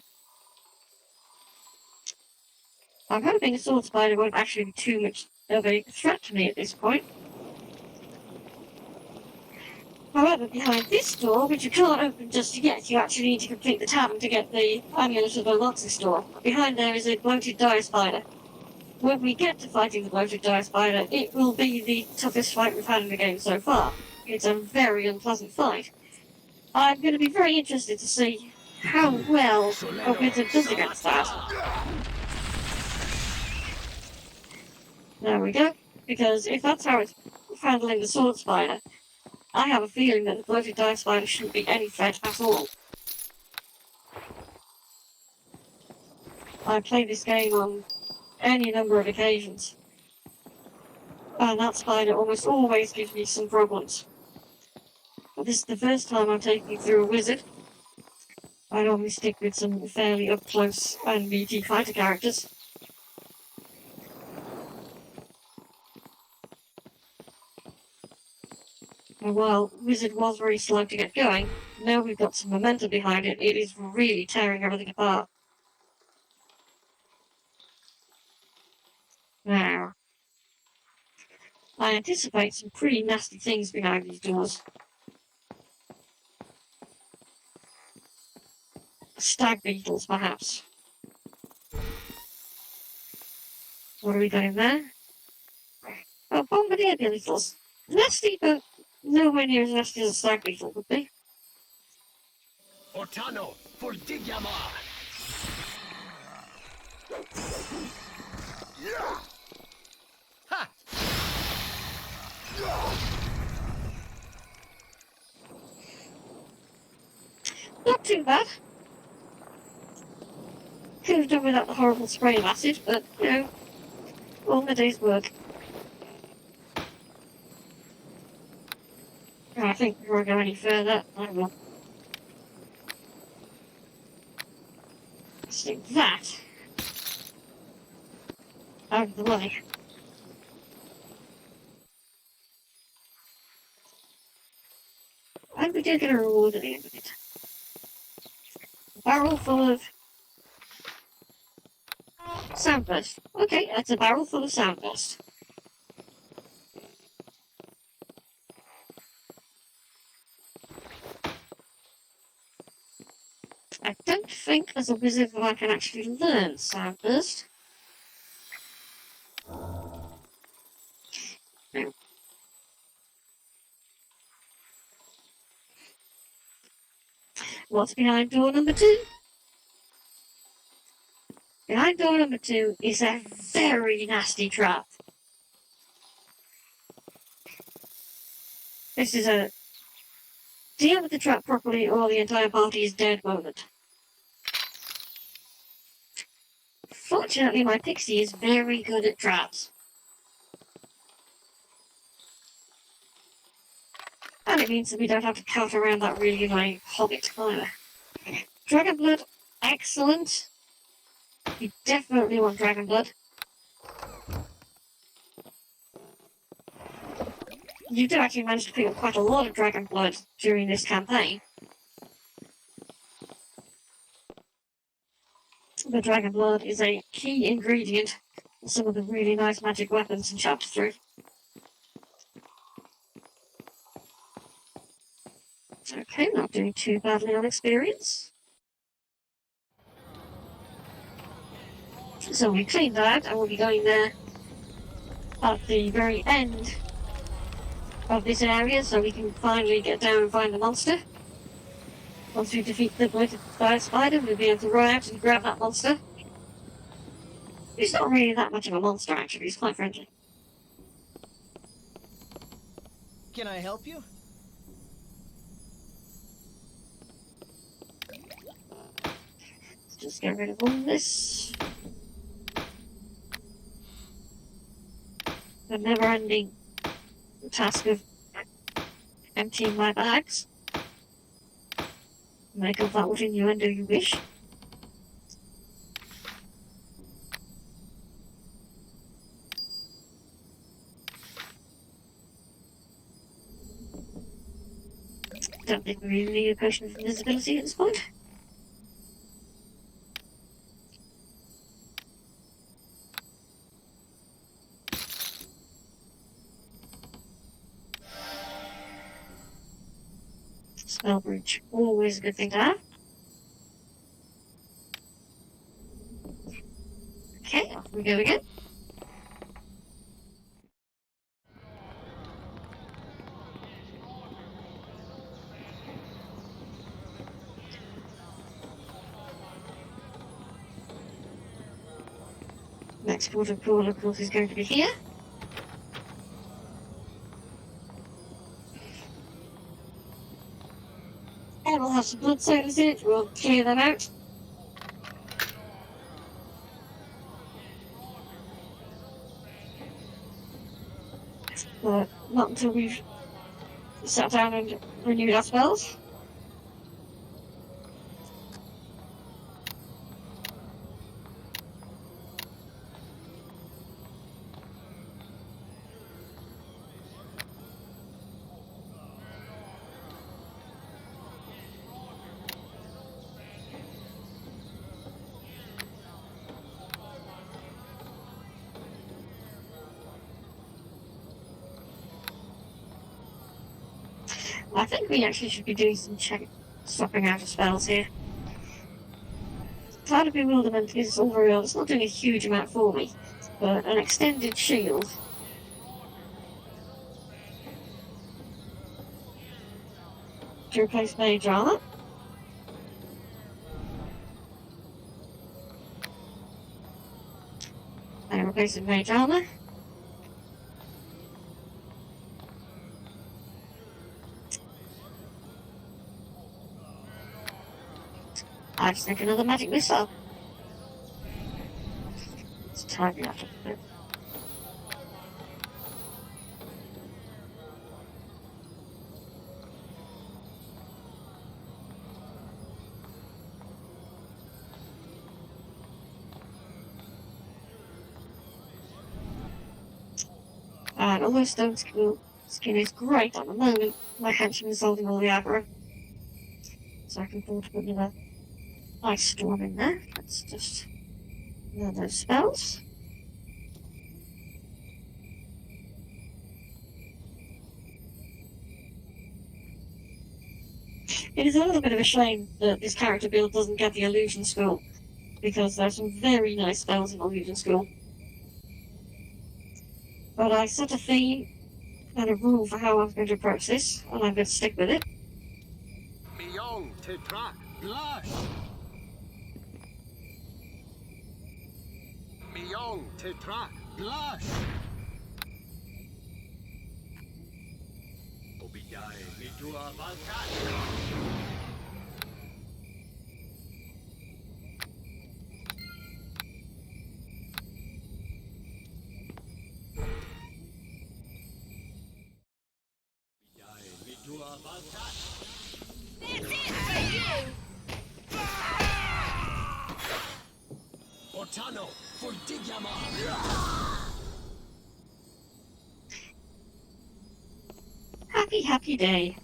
I'm hoping a sword spider won't actually be too much of a threat to me at this point. However, behind this door, which you can't open just yet, you actually need to complete the tavern to get the amulet of the Loxy store. Behind there is a bloated dire spider. When we get to fighting the bloated dire spider, it will be the toughest fight we've had in the game so far. It's a very unpleasant fight. I'm going to be very interested to see how well a wizard does against that. There we go. Because if that's how it's handling the sword spider, I have a feeling that the bloated dire spider shouldn't be any threat at all. I've played this game on any number of occasions, and that spider almost always gives me some problems. But this is the first time I'm taking through a wizard. I normally stick with some fairly up-close and meaty fighter characters. And while Wizard was very slow to get going, now we've got some momentum behind it, it is really tearing everything apart. Now, I anticipate some pretty nasty things behind these doors. Stag beetles, perhaps. What are we doing there? Oh, bombardier beetles. Nasty, but nowhere near as nasty as a stag beetle would be. Ortano, for Digyama! Ha! Not too bad. Could have done without the horrible spray of acid, but, you know, all in a day's work. And I think before I go any further, I will stick that out of the way. And we did get a reward at the end of it. A barrel full of soundburst. Okay, that's a barrel full of soundburst. I don't think as a wizard that I can actually learn soundburst. No. What's behind door number 2? Behind door number 2 is a very nasty trap. This is a deal with the trap properly or the entire party is dead moment. Fortunately, my pixie is very good at traps. And it means that we don't have to cut around that really annoying hobbit either. Dragon blood, excellent. You definitely want dragon blood. You do actually manage to pick up quite a lot of dragon blood during this campaign. The dragon blood is a key ingredient in some of the really nice magic weapons in Chapter 3. Okay, not doing too badly on experience. So we cleaned that, and we'll be going there at the very end of this area, so we can finally get down and find the monster. Once we defeat the bloated fire spider, we'll be able to run out and grab that monster. He's not really that much of a monster, actually. He's quite friendly. Can I help you? Let's just get rid of all this. the never-ending task of emptying my bags. Make of that what innuendo you wish. Don't think we really need a potion of invisibility at this point. Spell bridge, always a good thing to have. Okay, off we go again. Next port of call, of course, is going to be here. And we'll have some blood sodas in it, we'll clear them out. But not until we've sat down and renewed our spells. I think we actually should be doing some swapping out of spells here. Cloud of Bewilderment is all very well, it's not doing a huge amount for me, but an extended shield to replace Mage Armor. And replacing Mage Armor. I just think another magic missile. It's time you have to put it. And although Stone Skin is great at the moment, my henchman is holding all the aggro. So I can afford to put another Ice Storm in there. Let's just learn those spells. It is a little bit of a shame that this character build doesn't get the Illusion School, because there's some very nice spells in Illusion School. But I set a theme and a rule for how I'm going to approach this, and I'm going to stick with it. Beyond to track, blush. Beyond to track, blush. Obijay Midua Balkan. Ortano for Digyama. Happy, happy day.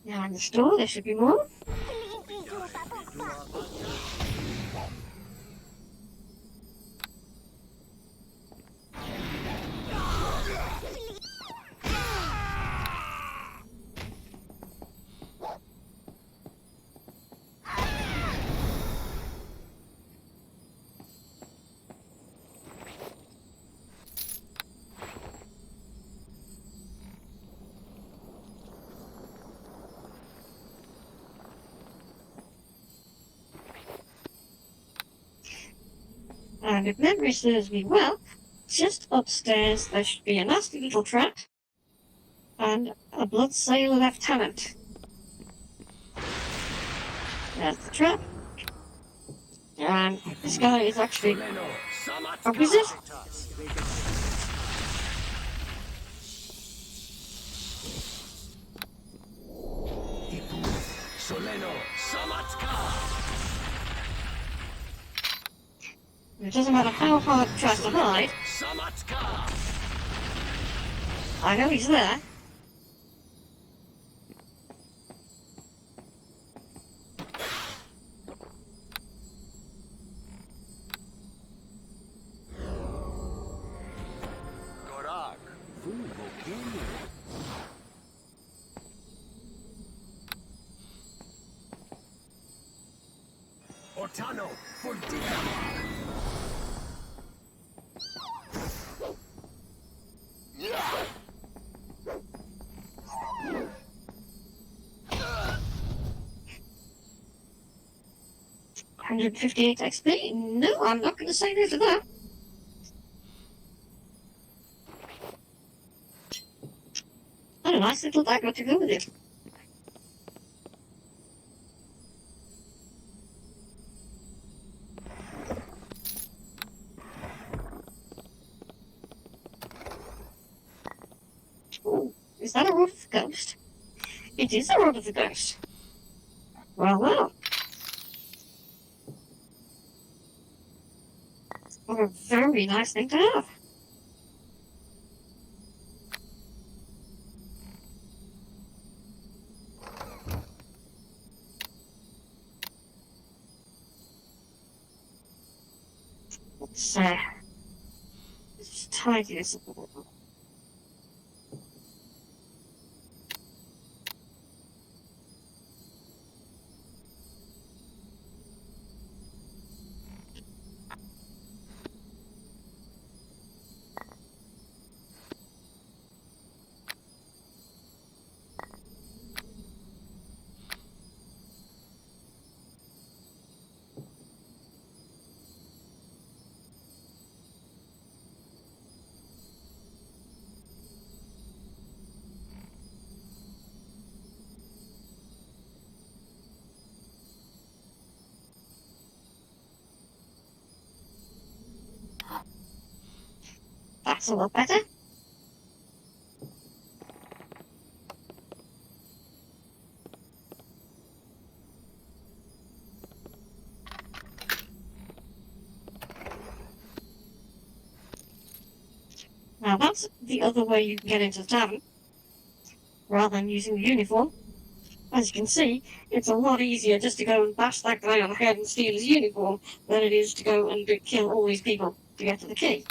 Now in the store, there should be more. And if memory serves me well, just upstairs there should be a nasty little trap and a blood sail lieutenant. There's the trap. And this guy is actually a wizard. It doesn't matter how hard he tries to hide. I know he's there. Ortano, for dinner. 158 XP? No, I'm not going to say no to that. And a nice little dagger to go with it. Oh, is that a rod of the ghost? It is a rod of the ghost. Well, well. What a very nice thing to have. Let's just tidy this up a little. That's a lot better. Now that's the other way you can get into the tavern, rather than using the uniform. As you can see, it's a lot easier just to go and bash that guy on the head and steal his uniform than it is to go and kill all these people to get to the key.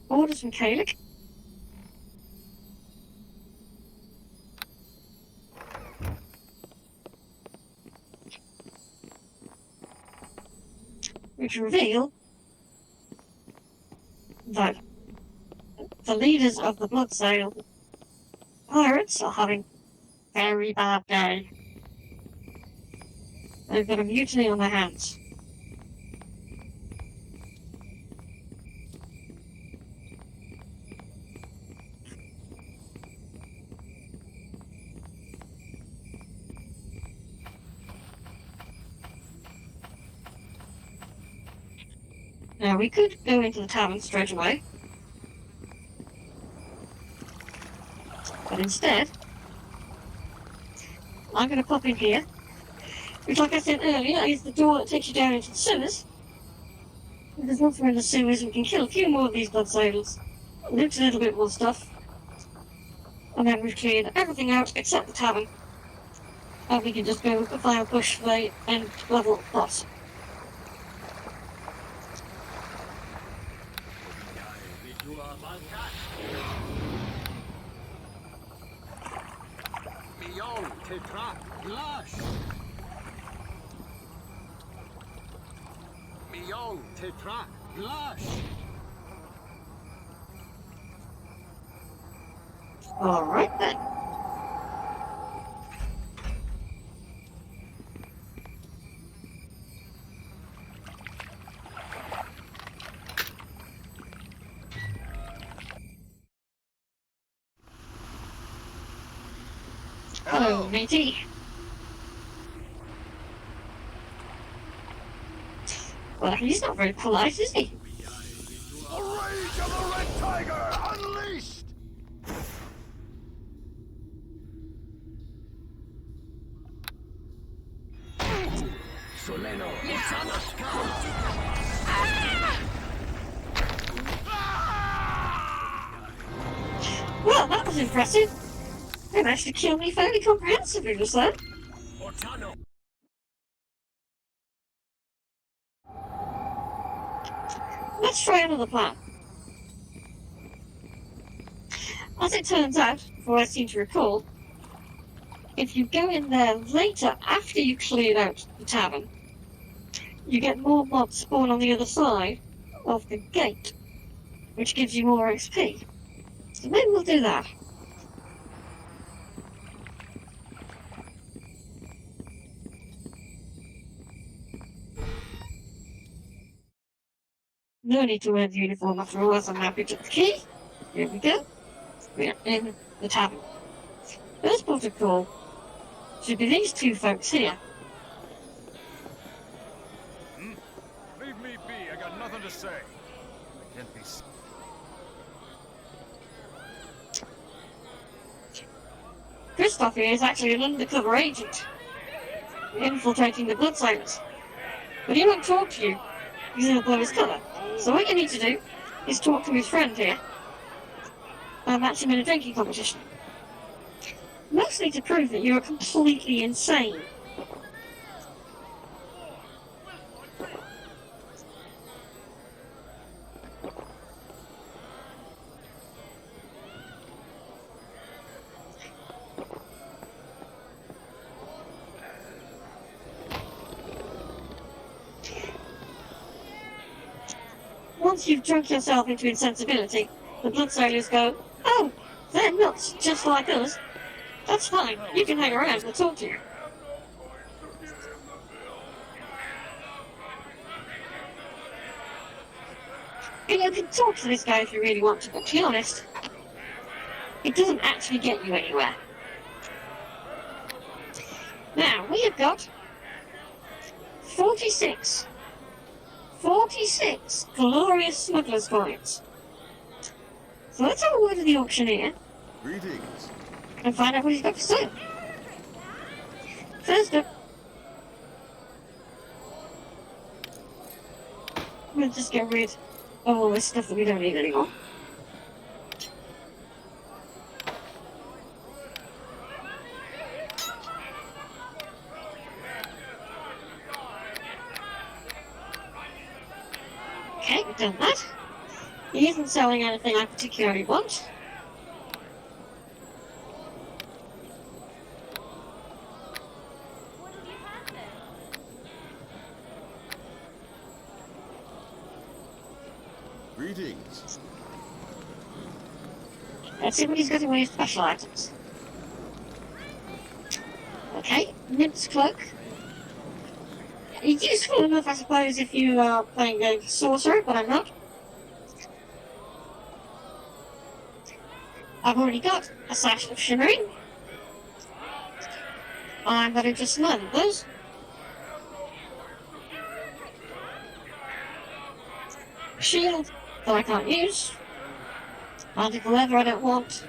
Orders from Kalik. Which reveal that the leaders of the Bloodsail pirates are having a very bad day. They've got a mutiny on their hands. Now we could go into the tavern straight away, but instead I'm going to pop in here, which, like I said earlier, is the door that takes you down into the sewers. If there's nothing in the sewers, we can kill a few more of these bloodsailors, loot a little bit more stuff, and then we've cleared everything out except the tavern, and we can just go via push for the end level boss. Alright then. Oh, matey. Well, he's not very polite, is he? The rage of the Red Tiger unleashed! Soleno. Well, that was impressive. They managed to kill me fairly comprehensively just then. Let's try another plan. As it turns out, for I seem to recall, if you go in there later after you cleared out the tavern, you get more mobs spawn on the other side of the gate, which gives you more XP. So maybe we'll do that. No need to wear the uniform after all, as I'm now picked up the key. Here we go. We're in the tavern. First port of call should be these two folks here. Leave me be, I got nothing to say. I can't be... Christoph here is actually an undercover agent, infiltrating the blood sailors. But he won't talk to you, because he'll blow his cover. So what you need to do is talk to his friend here, and match him in a drinking competition. Mostly to prove that you're completely insane. Once you've drunk yourself into insensibility, the blood sailors go, "Oh, they're nuts, just like us. That's fine, you can hang around, we'll talk to you." And you can talk to this guy if you really want to, but to be honest, it doesn't actually get you anywhere. Now, we have got 46 glorious smuggler's coins. So let's have a word with the auctioneer. Greetings. And find out what he's got for sale. First up, we'll just get rid of all this stuff that we don't need anymore. Okay, we've done that. He isn't selling anything I particularly want. What did you have then? Greetings. Let's see what he's got in way of special items. Okay, Nymph's Cloak. It's useful enough, I suppose, if you are playing a sorcerer, but I'm not. I've already got a Sash of Shimmering. I'm very interested in either of those. Shield, that I can't use. Magical Leather I don't want.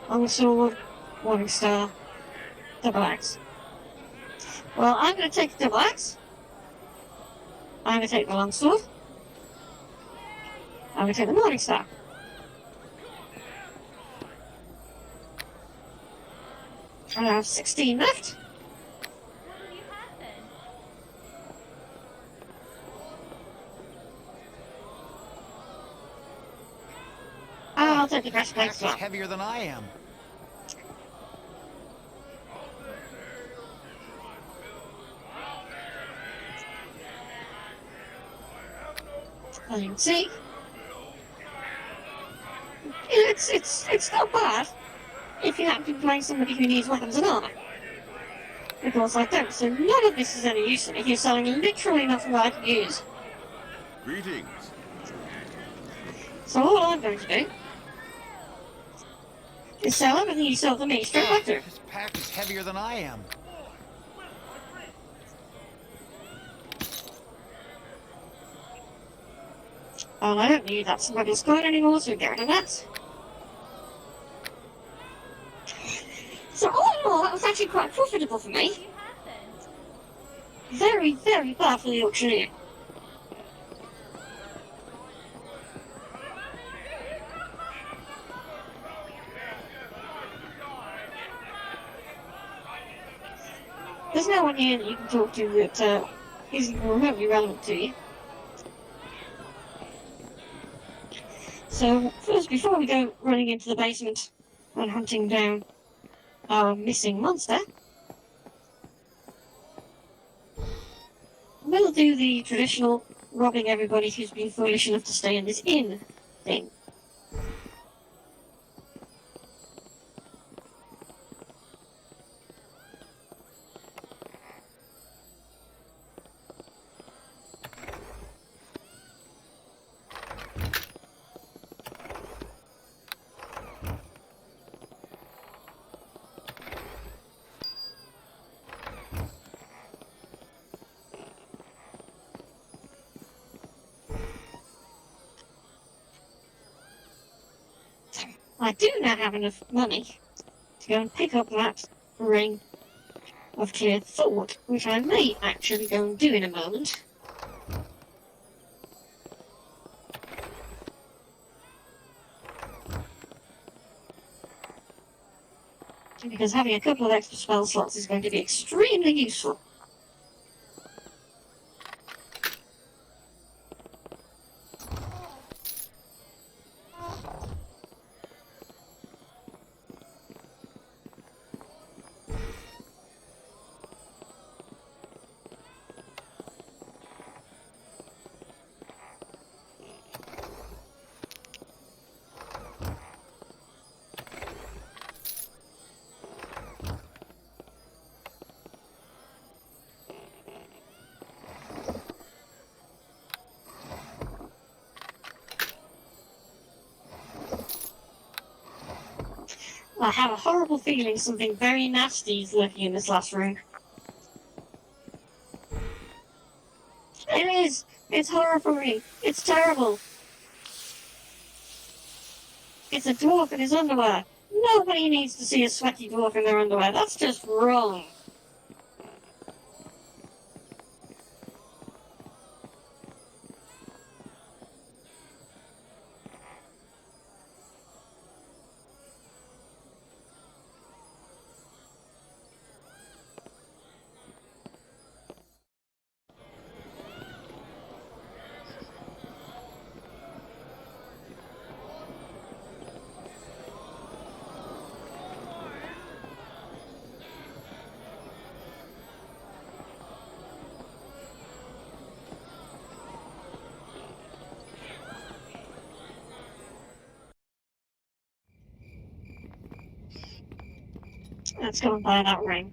Long Sword, Warning Star, Double Axe. Well, I'm going to take the Double Axe. I'm going to take the Long Sword. I'm going to take the Morning Star. I have 16 left. What did you have then? I'll take the breastplate as That's well. heavier than I am. As you can see, it's not bad if you happen to be playing somebody who needs weapons and armor. Of course I don't, so none of this is any use to me. You're selling literally nothing that I can use. Greetings. So all I'm going to do You sell them and then you sell them to me straight after. This pack is heavier than I am. Oh, I don't need that smuggler's card anymore, so get rid of that. So all in all, that was actually quite profitable for What do me. you have then? Very, very bad for the auctioneer. There's no one here that you can talk to that isn't remotely relevant to you. So first, before we go running into the basement and hunting down our missing monster, we'll do the traditional robbing everybody who's been foolish enough to stay in this inn thing. I do now have enough money to go and pick up that ring of clear thought, which I may actually go and do in a moment. Because having a couple of extra spell slots is going to be extremely useful. I have a horrible feeling something very nasty is lurking in this last room. It is! It's horrifying! It's terrible! It's a dwarf in his underwear! Nobody needs to see a sweaty dwarf in their underwear, that's just wrong! Let's go and buy that ring.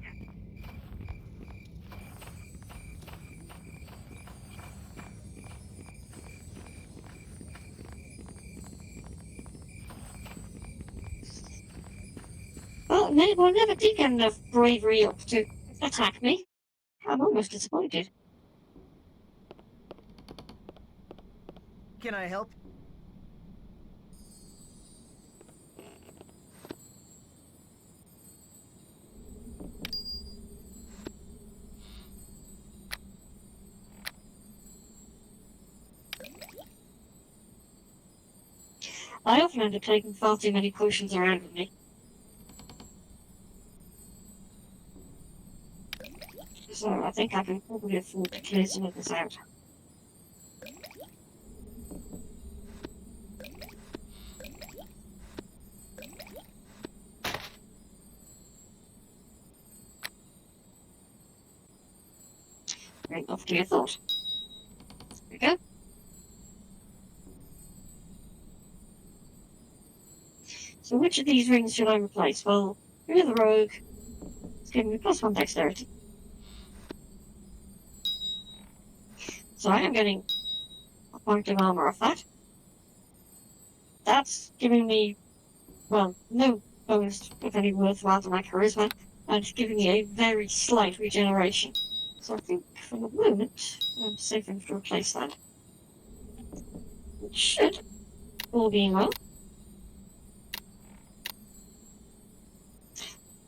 Well, Mabel never did get enough bravery up to attack me. I'm almost disappointed. Can I help? I often end up taking far too many potions around with me. So I think I can probably afford to clear some of this out. Ring of clear thought. There we go. So which of these rings should I replace? Well, you're the rogue. It's giving me +1 dexterity. So I am getting a point of armor off that. That's giving me, well, no bonus with any worthwhile to my charisma, and giving me a very slight regeneration. So I think for the moment, I'm safe enough to replace that. It should, all being well.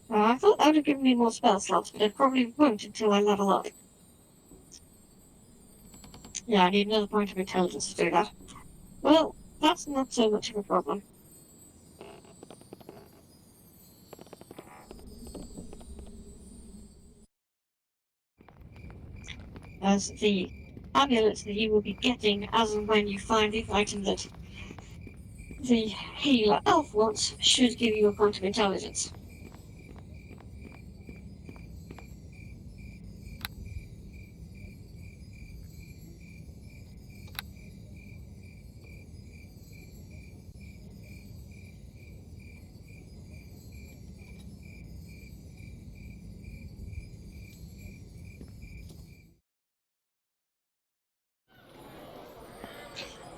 I thought that would have given me more spell slots, but it probably won't until I level up. Yeah, I need another point of intelligence to do that. Well, that's not so much of a problem. As the amulet that you will be getting as and when you find the item that the healer elf wants should give you a point of intelligence.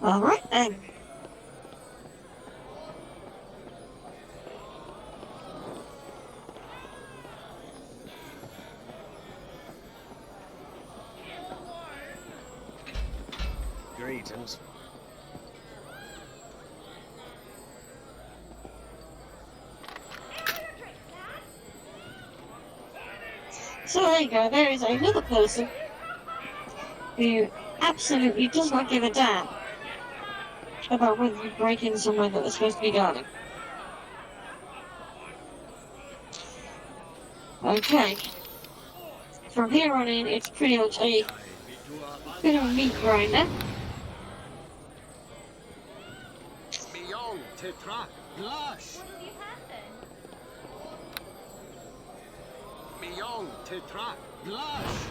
Alright then. Greetings. So there you go, there is another person who absolutely does not give a damn about whether you break in somewhere that they're supposed to be guarding. Okay. From here on in, it's pretty much a bit of a meat grinder. Beyond Tetra, Lush! Beyond Tetra, Lush!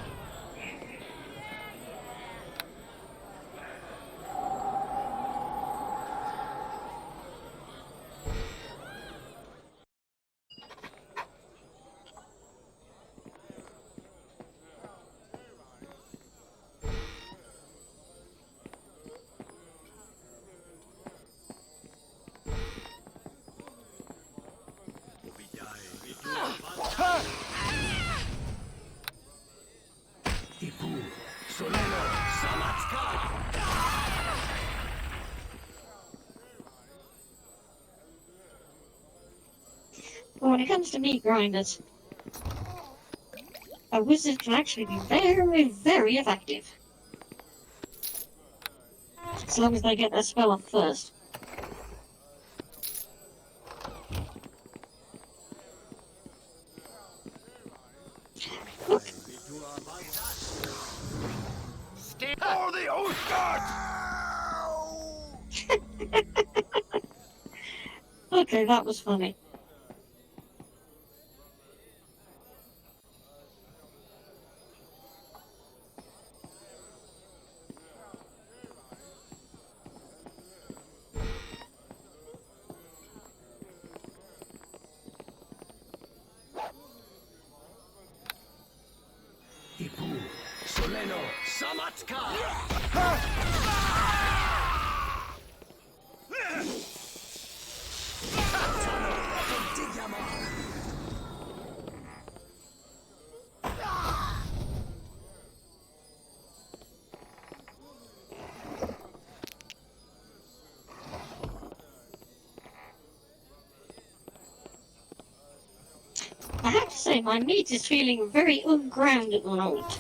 But when it comes to meat grinders, a wizard can actually be very, very effective. As long as they get their spell off first. For the oath guards! Okay, that was funny. Soleno, Samatka! I have to say, my meat is feeling very unground at the moment.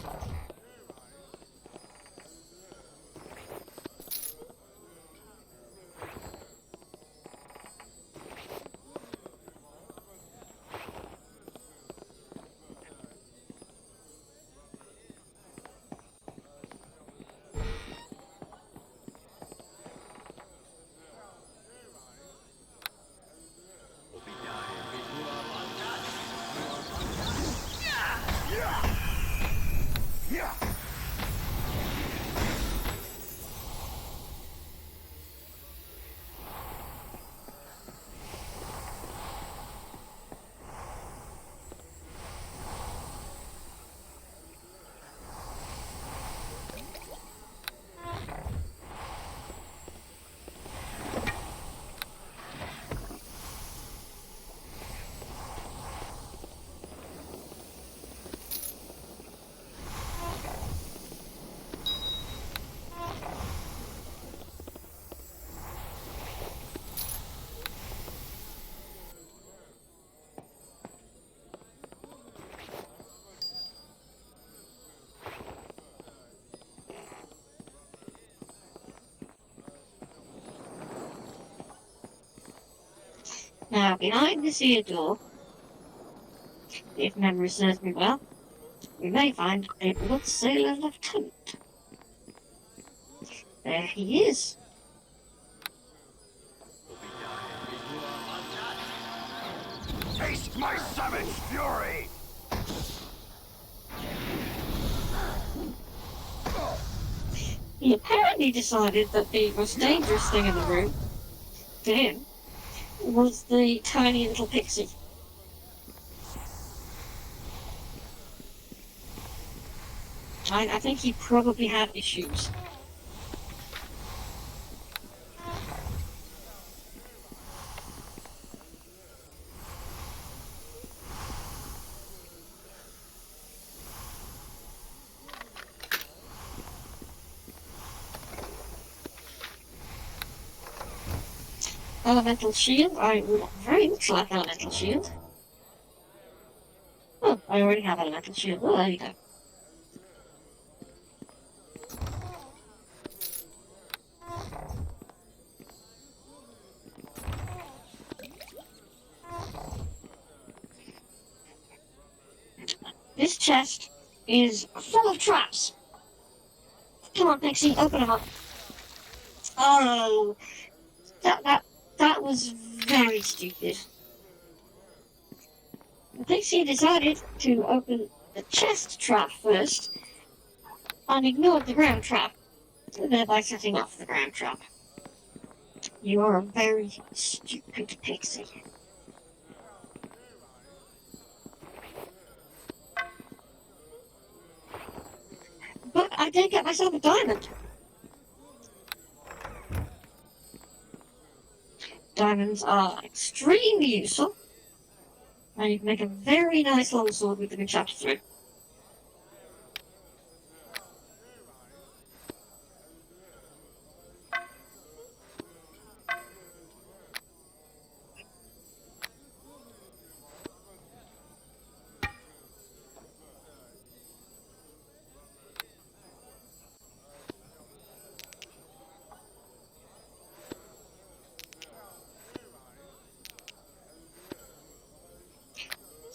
Now, behind this here door, if memory serves me well, we may find a blood sailor lieutenant. There he is. Taste my savage fury! He apparently decided that the most dangerous thing in the room, to him, was the tiny little pixie. I think he probably had issues. Elemental shield. I would very much like elemental shield. Oh, I already have elemental shield. Oh, there you go. This chest is full of traps. Come on, Pixie, open them up. Oh, that was very stupid. Pixie decided to open the chest trap first and ignored the ground trap, thereby setting off the ground trap. You are a very stupid Pixie. But I did get myself a diamond. Diamonds are extremely useful, and you can make a very nice longsword with them in Chapter 3.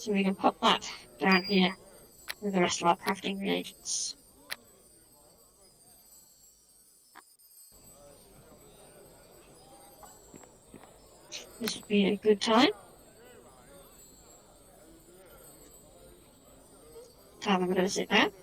So we can pop that down here with the rest of our crafting reagents. This would be a good time to have a bit of a sit down.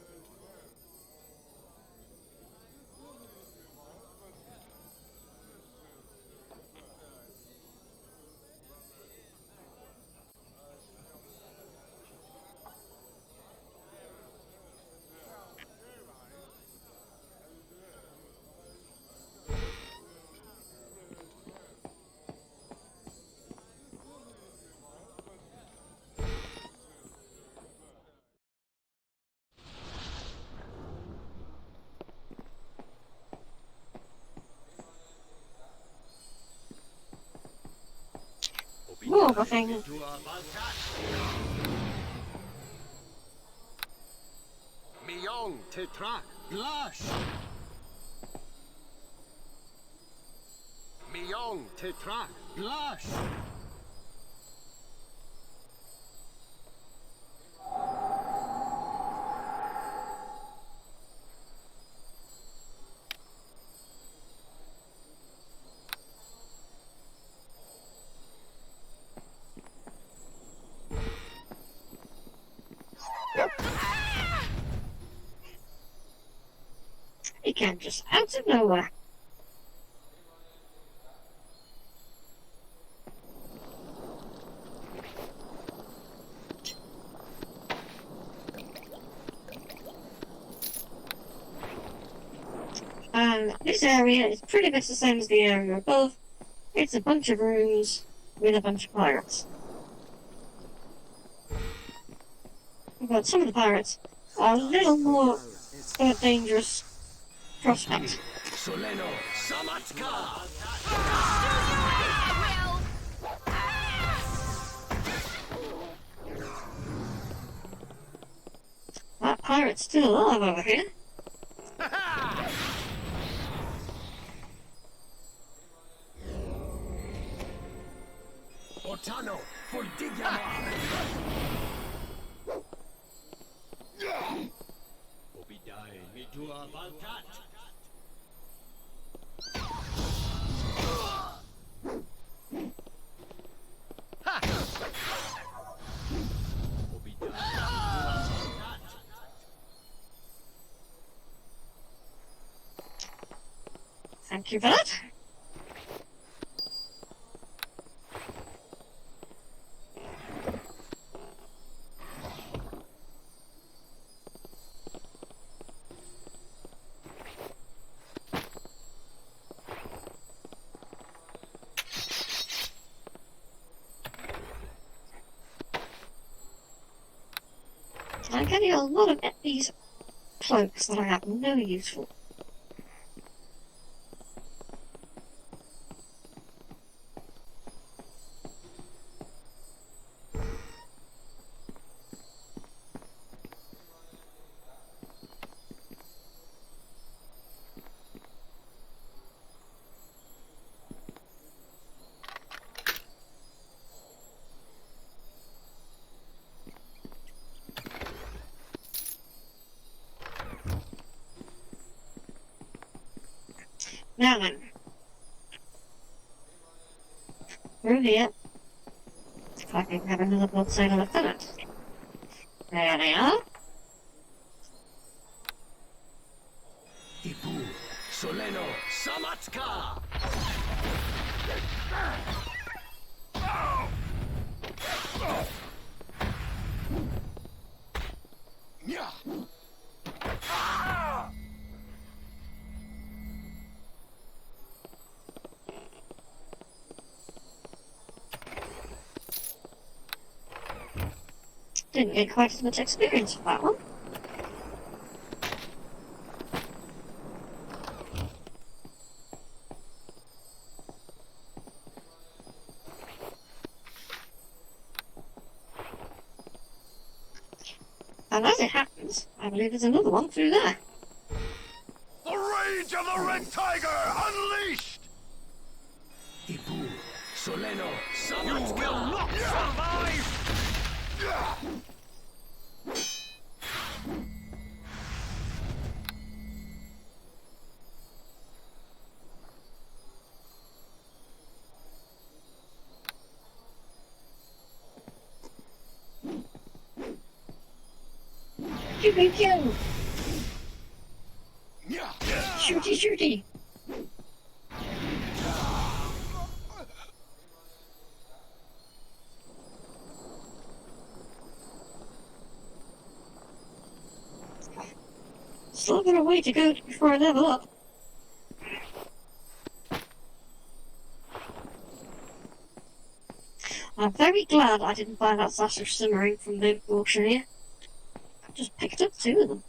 Whoa, I think Miong Tetrak Blush! Miong Tetrak Blush! it came just out of nowhere. And this area is pretty much the same as the area above. It's a bunch of rooms with a bunch of pirates. But some of the pirates are a little more dangerous prospects. Soleno Samatka! That pirate's still alive over here. tunnel. Fuldigiamo. Obidae mitua valtat. Obidae mitua valtat. Thank you for that. I'm getting a lot of these cloaks that I have no use for. Now then. Through here. If I can have another blood sailor lieutenant. There they are. Ipu, Soleno, Samatka! Didn't get quite as much experience with that one. And as it happens, I believe there's another one through there. The rage of the Red Tiger unleashed! Ipu, Soleno, Samatka! You will not survive! Shooty kill! Shooty shooty! Still got a way to go before I level up. I'm very glad I didn't buy that Sasha Simmering from the auctioneer. I just picked up 2 of them.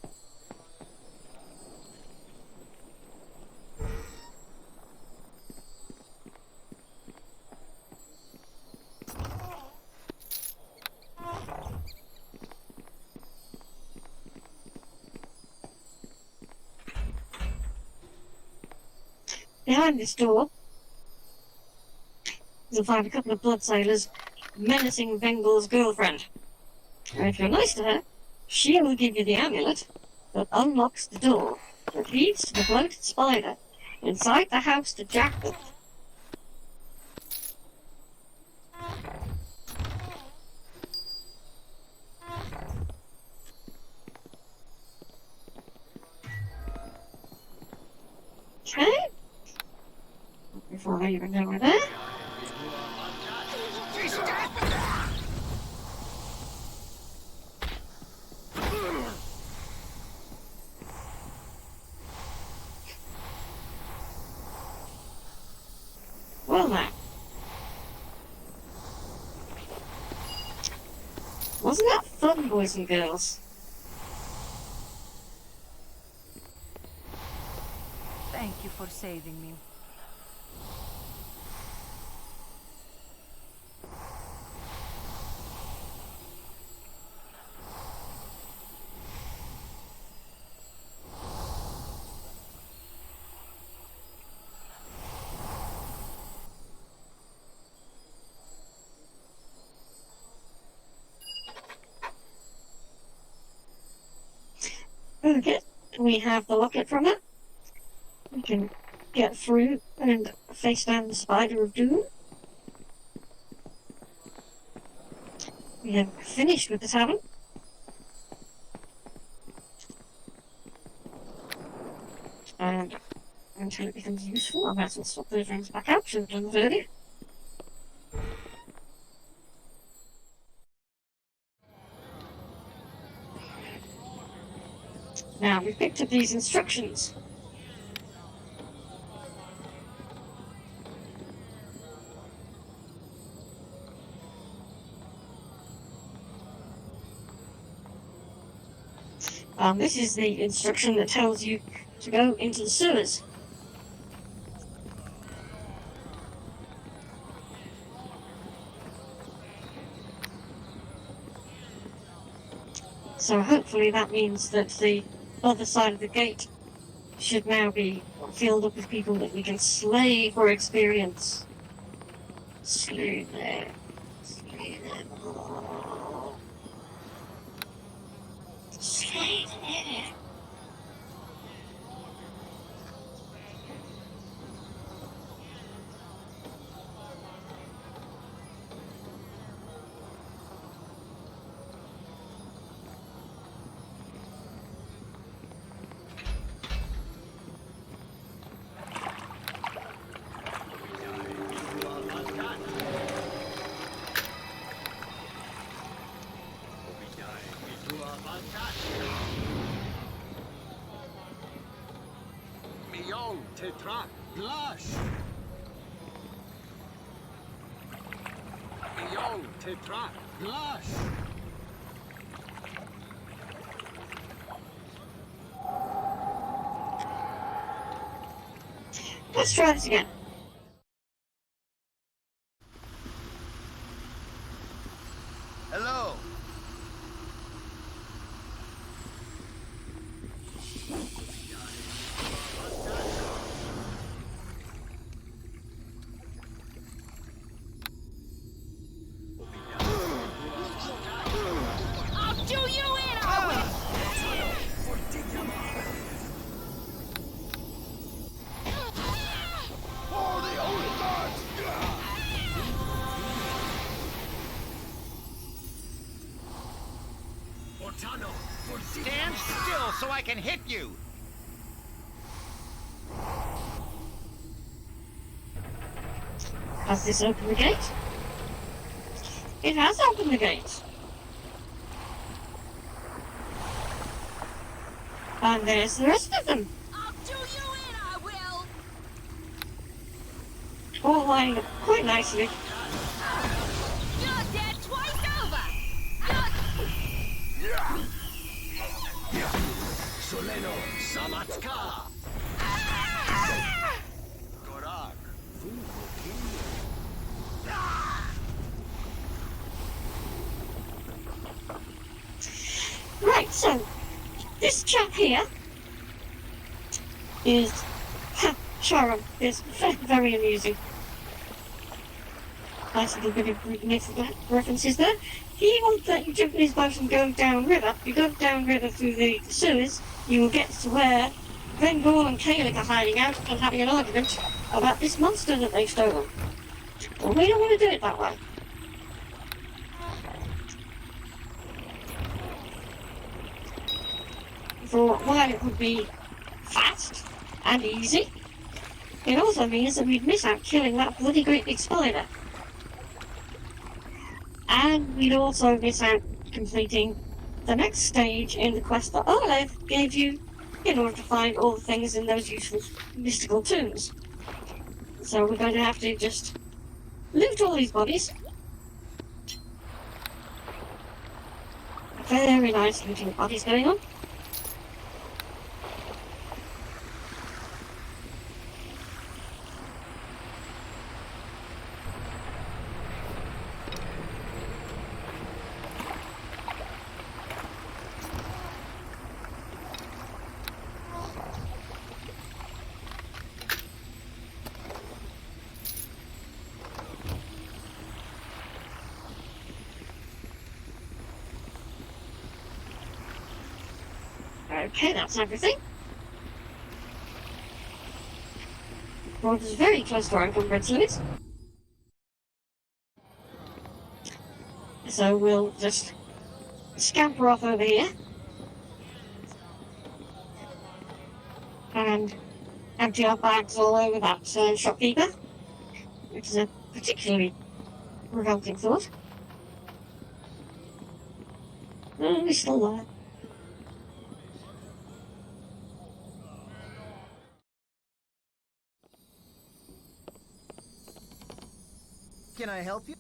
Behind this door, you'll find a couple of blood sailors menacing Vengel's girlfriend. And if you're nice to her, she will give you the amulet that unlocks the door that leads to the bloated spider inside the house to Jack built. Okay. Before I even know we're there. Well now. Wasn't that fun, boys and girls? Thank you for saving me. Okay, we have the locket from it. We can get through and face down the Spider of Doom. We have finished with the tavern. And until it becomes useful, I might as well swap those rooms back out to the done earlier. Now, we've picked up these instructions. This is the instruction that tells you to go into the sewers. So hopefully that means that the other side of the gate should now be filled up with people that we can slay for experience. Slay them. Slay them all. Slay them. Tetra Glash. Young Tetra Glash. Let's try this again. Hello. I'll do you in, I will! Stand still so I can hit you. Has this opened the gate? It has opened the gate. And there's the rest of them. I'll do you in, I will! All lining up quite nicely. You're dead twice over! Soleno Samatska. Gorak. Right, so this chap here is Sharon. Is very amusing. Nice little bit of Greek myth references there. He won't let you jump in his boat and go downriver. You go downriver through the sewers, you will get to where Vengorn and Kalik are hiding out and having an argument about this monster that they've stolen. Well, we don't want to do it that way. For while it would be fast and easy, it also means that we'd miss out killing that bloody great big spider. And we'd also miss out completing the next stage in the quest that Olev gave you in order to find all the things in those useful mystical tombs. So we're going to have to just loot all these bodies. Very nice looting bodies going on. Okay, that's everything. Brought us very close to our encumbrance limit. So we'll just scamper off over here. And empty our bags all over that shopkeeper, which is a particularly revolting thought. Oh, he's still there. Can I help you?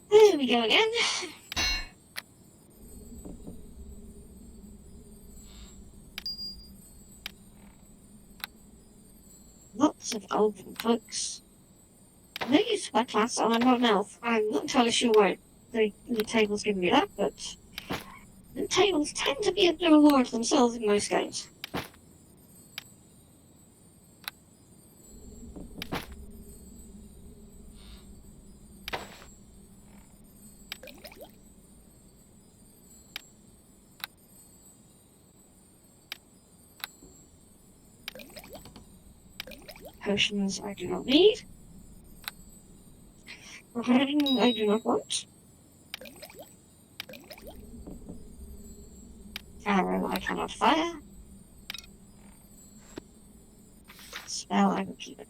There we go again. Lots of elven folks. No use for my class, and I'm not an elf. I'm not entirely sure why the tables give me that, but the tables tend to be a bit of a lord themselves in most games. Potions I do not need. Providing I do not want. Arrow I cannot fire. Spell I will keep it.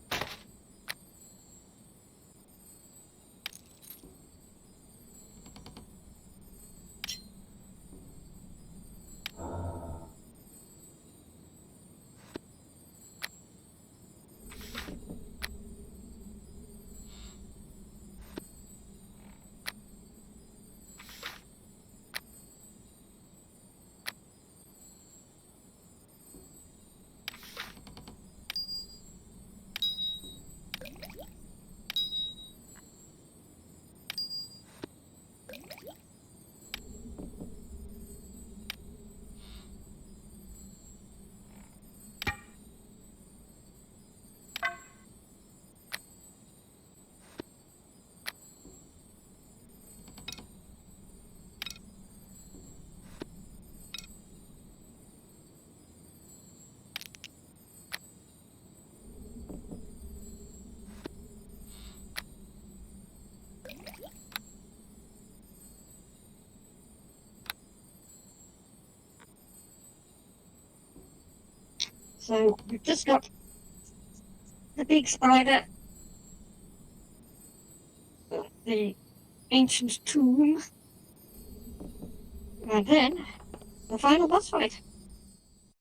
So we've just got the big spider, the ancient tomb, and then the final boss fight.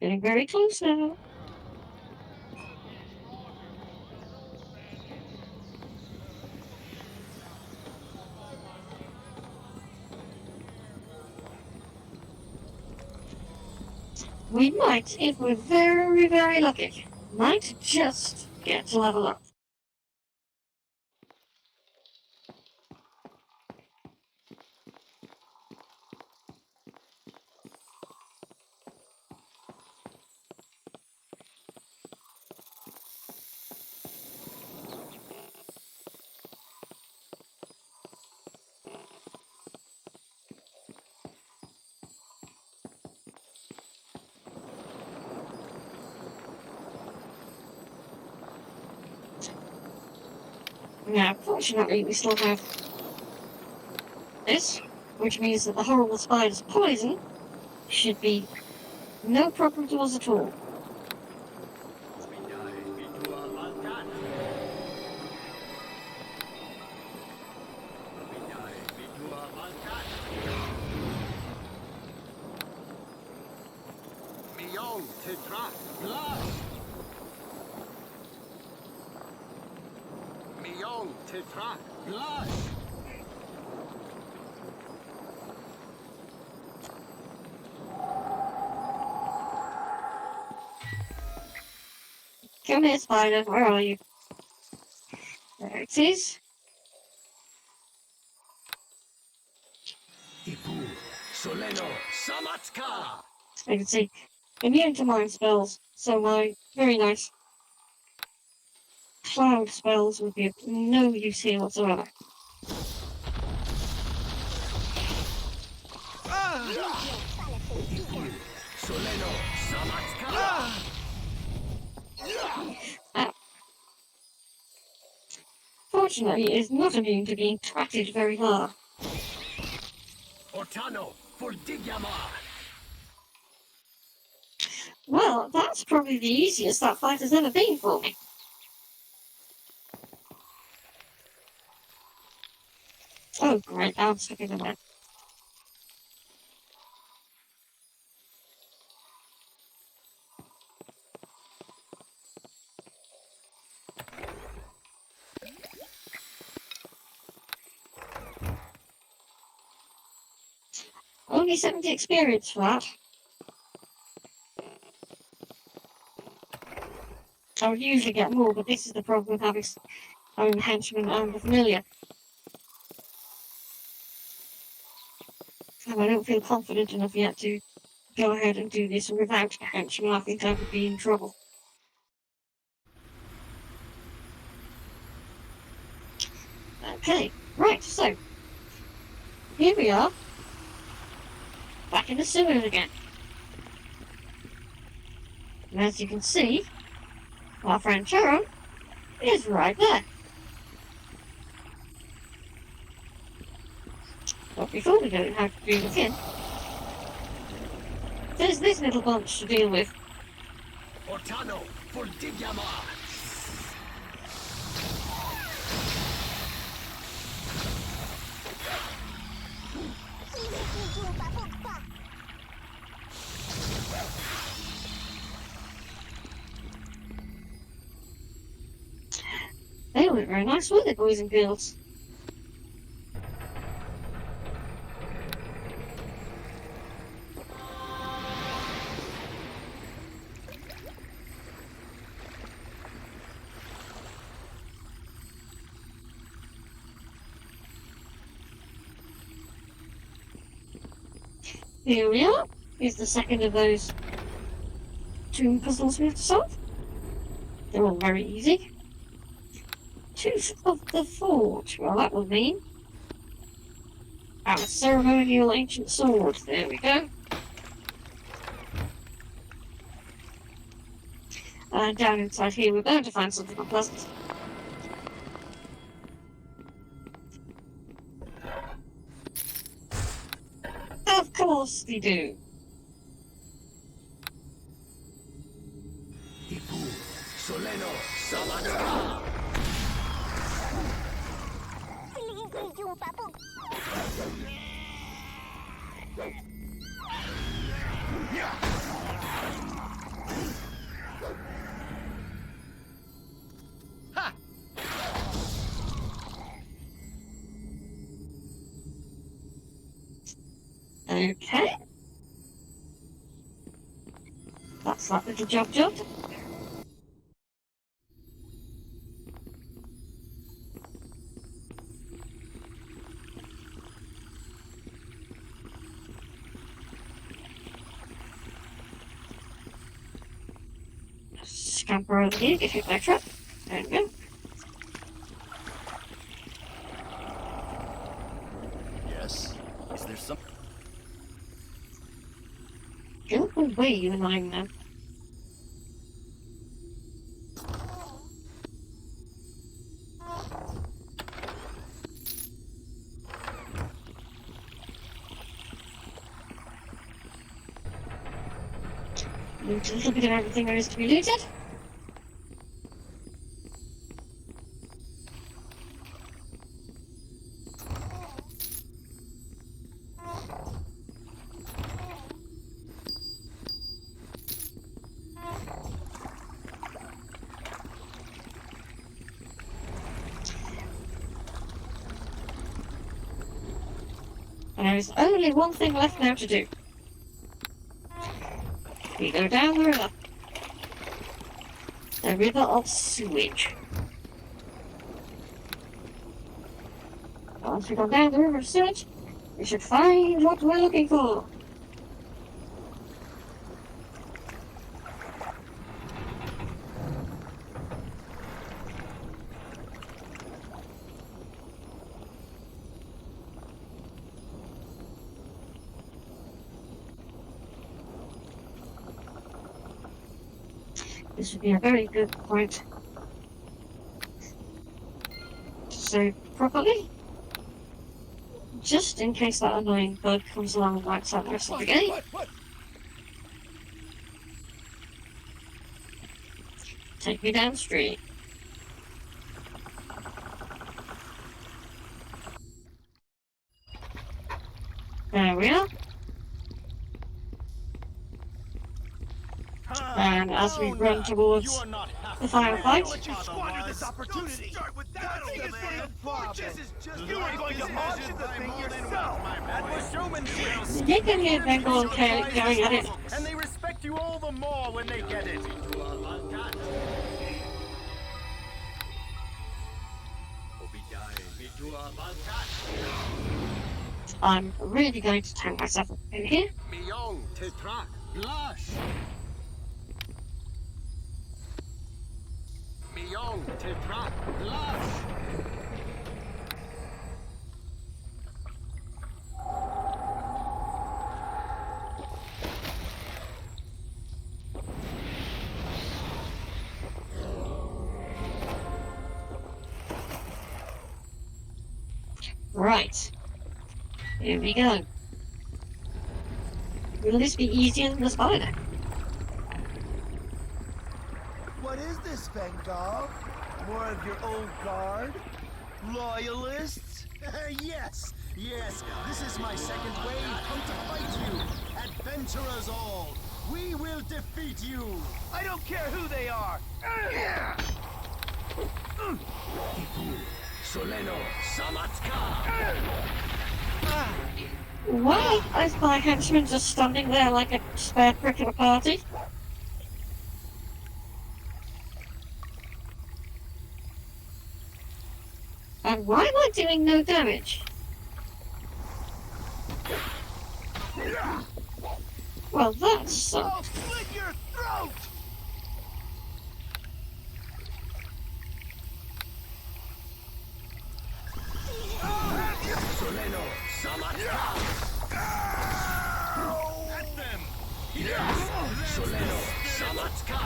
Getting very close now. We might, if we're very, very lucky, might just get to level up. Now, fortunately, we still have this, which means that the horrible spider's poison should be no problem to us at all. Mion Tetrak Glash. Mion Tetrak Glash. Come here, spider, where are you? There it is. Ipu Soleno Samatka. I can see immune to mind spells, so my very nice cloud spells would be of no use here whatsoever. Soleno Samatka! Fortunately, it is not immune to being twatted very hard. Ortano Fuldigyama! Well, that's probably the easiest that fight has ever been for me. Oh, great, I'm stuck in there. Only 70 experience for that. I would usually get more, but this is the problem with having the henchman and the familiar. And I don't feel confident enough yet to go ahead and do this without a henchman. I think I would be in trouble. Okay, right, so here we are, back in the sewers again. And as you can see, our friend Sharon is right there. But before we go how to do the kin, there's this little bunch to deal with. Ortano Fuldigyama! They look very nice, weren't they, boys and girls? Here we are. Here's the second of those tomb puzzles we have to solve. They're all very easy. Tooth of the Forge. Well, that will mean our ceremonial ancient sword. There we go. And down inside here we're bound to find something unpleasant. Of course we do. Ipu Soleno Samatka! Ha! Okay. That's that little job. Scamper over here, get hit by a truck. There we go. Yes? Is there some... Go away, you annoying man. Loot a little bit of everything there is to be looted. And there is only one thing left now to do. We go down the river. The river of sewage. Once we go down the river of sewage, we should find what we're looking for. This would be a very good point to save properly, just in case that annoying bug comes along and wipes out the rest of the game. Take me downstream. There we are. And as we run towards the final fight, You squandered this opportunity. Don't start with that, old man. Fortress is just You were going to auction the thing yourself. That was showmanship. you can hear Bengal and Kate going at it. And they respect you all the more when they get it. I'm really going to tank myself up in here. Miyong Tetrak Blush. Miyong Tetrak Blush. Right. Here we go. Will this be easier than the spider? What is this, Bengal? More of your old guard? Loyalists? Yes, yes. This is my second wave. Come to fight you. Adventurers all. We will defeat you. I don't care who they are. Soleno Samatka. Why is my henchman just standing there like a spare prick at a party? And why am I doing no damage? Well, that sucks. I'll slit your throat! Soleno Samatka. At them! Soleno Samatka.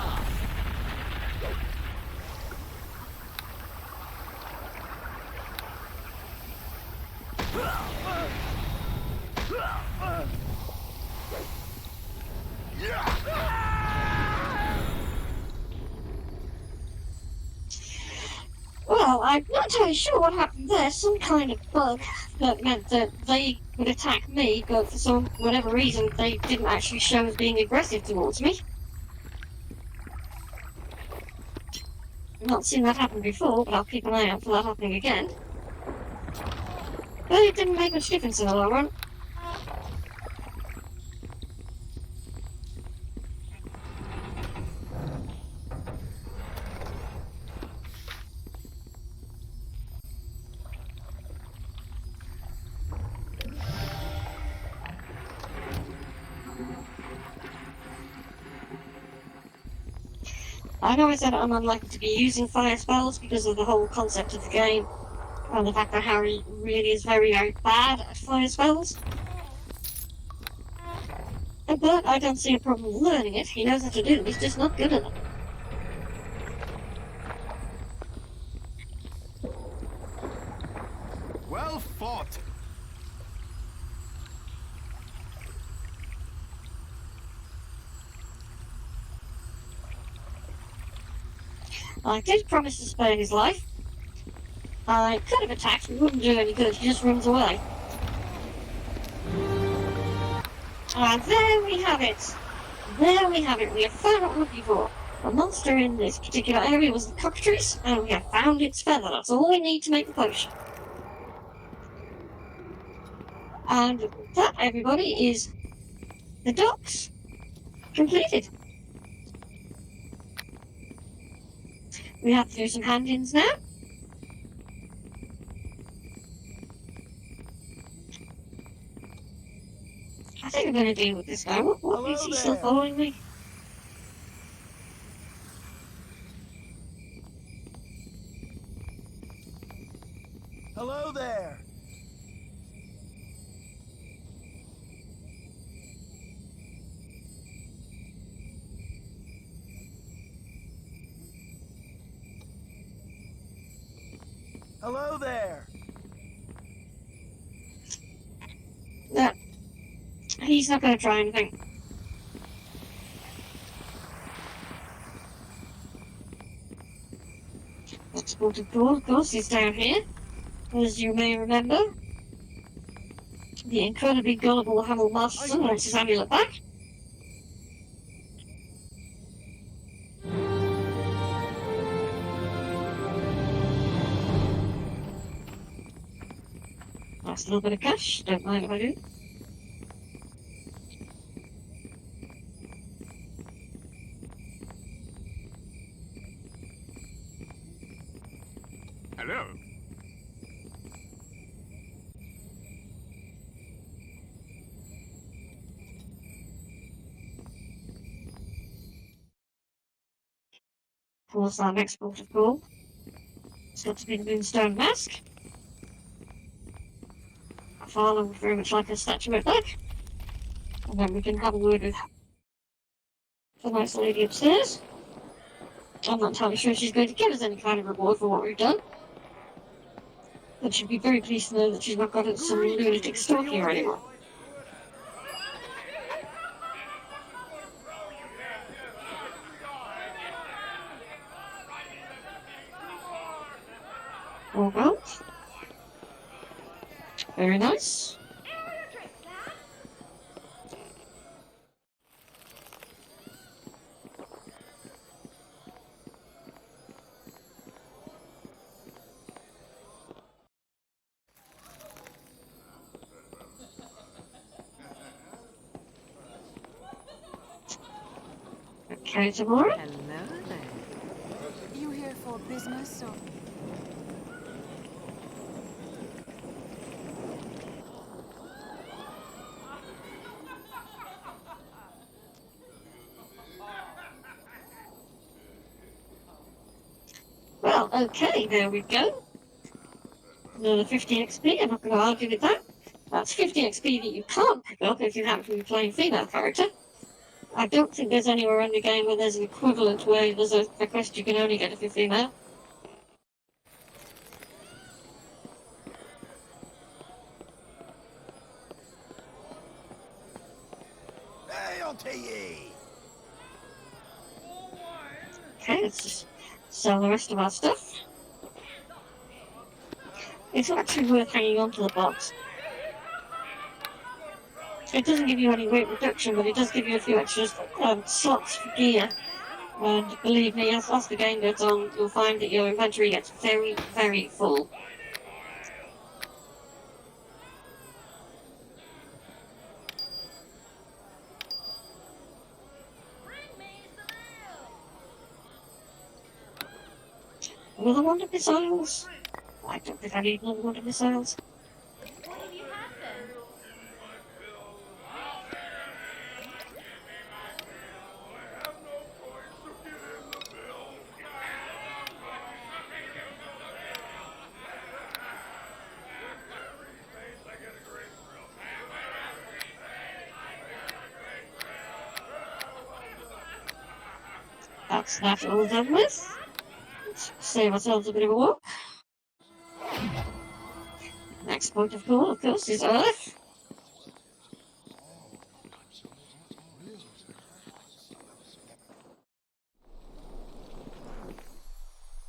Well, I'm not entirely sure what happened there. Some kind of bug that meant that they would attack me, but for some whatever reason they didn't actually show as being aggressive towards me. I've not seen that happen before, but I'll keep an eye out for that happening again. But it didn't make much difference in the long run. I know I said I'm unlikely to be using fire spells because of the whole concept of the game, and the fact that Harry really is very, very bad at fire spells. But I don't see a problem with learning it. He knows how to do it, he's just not good at it. Well fought! I did promise to spare his life. I could have attacked, it wouldn't do any good, he just runs away. And there we have it. There we have it. We have found what we're looking for. The monster in this particular area was the cockatrice, and we have found its feather. That's all we need to make the potion. And that, everybody, is the docks completed. We have to do some hand-ins now. I think I'm going to deal with this guy. What is he still there. following me? Hello there! Hello there. No, he's not going to try anything. Exported gold, of course, is down here. As you may remember, the incredibly gullible Hamel Masterson wants his amulet back. Nice little bit of cash, don't mind if I do. Hello. Of course, our next port of call has got to be the Moonstone Mask. My father would very much like a statuette back. And then we can have a word with the nice lady upstairs. I'm not entirely sure she's going to give us any kind of reward for what we've done. But she'd be very pleased to know that she's not got some lunatic stalking her anymore. All right. Very nice. Okay, tomorrow. Hello there. You here for business or... Well, okay, there we go. Another 50 XP, I'm not going to argue with that. That's 50 XP that you can't pick up if you happen to be playing female character. I don't think there's anywhere in the game where there's an equivalent where there's a quest you can only get if you're female. Hey, on to ye! Okay, let's just sell the rest of our stuff. It's actually worth hanging on to the box. It doesn't give you any weight reduction, but it does give you a few extra slots for gear. And believe me, as the game goes on, you'll find that your inventory gets very, very full. Another one of missiles? I don't think I need another one of missiles. What have you had then? That's that all done with. Let's save ourselves a bit of a walk. Next point of call, of course, is Earth.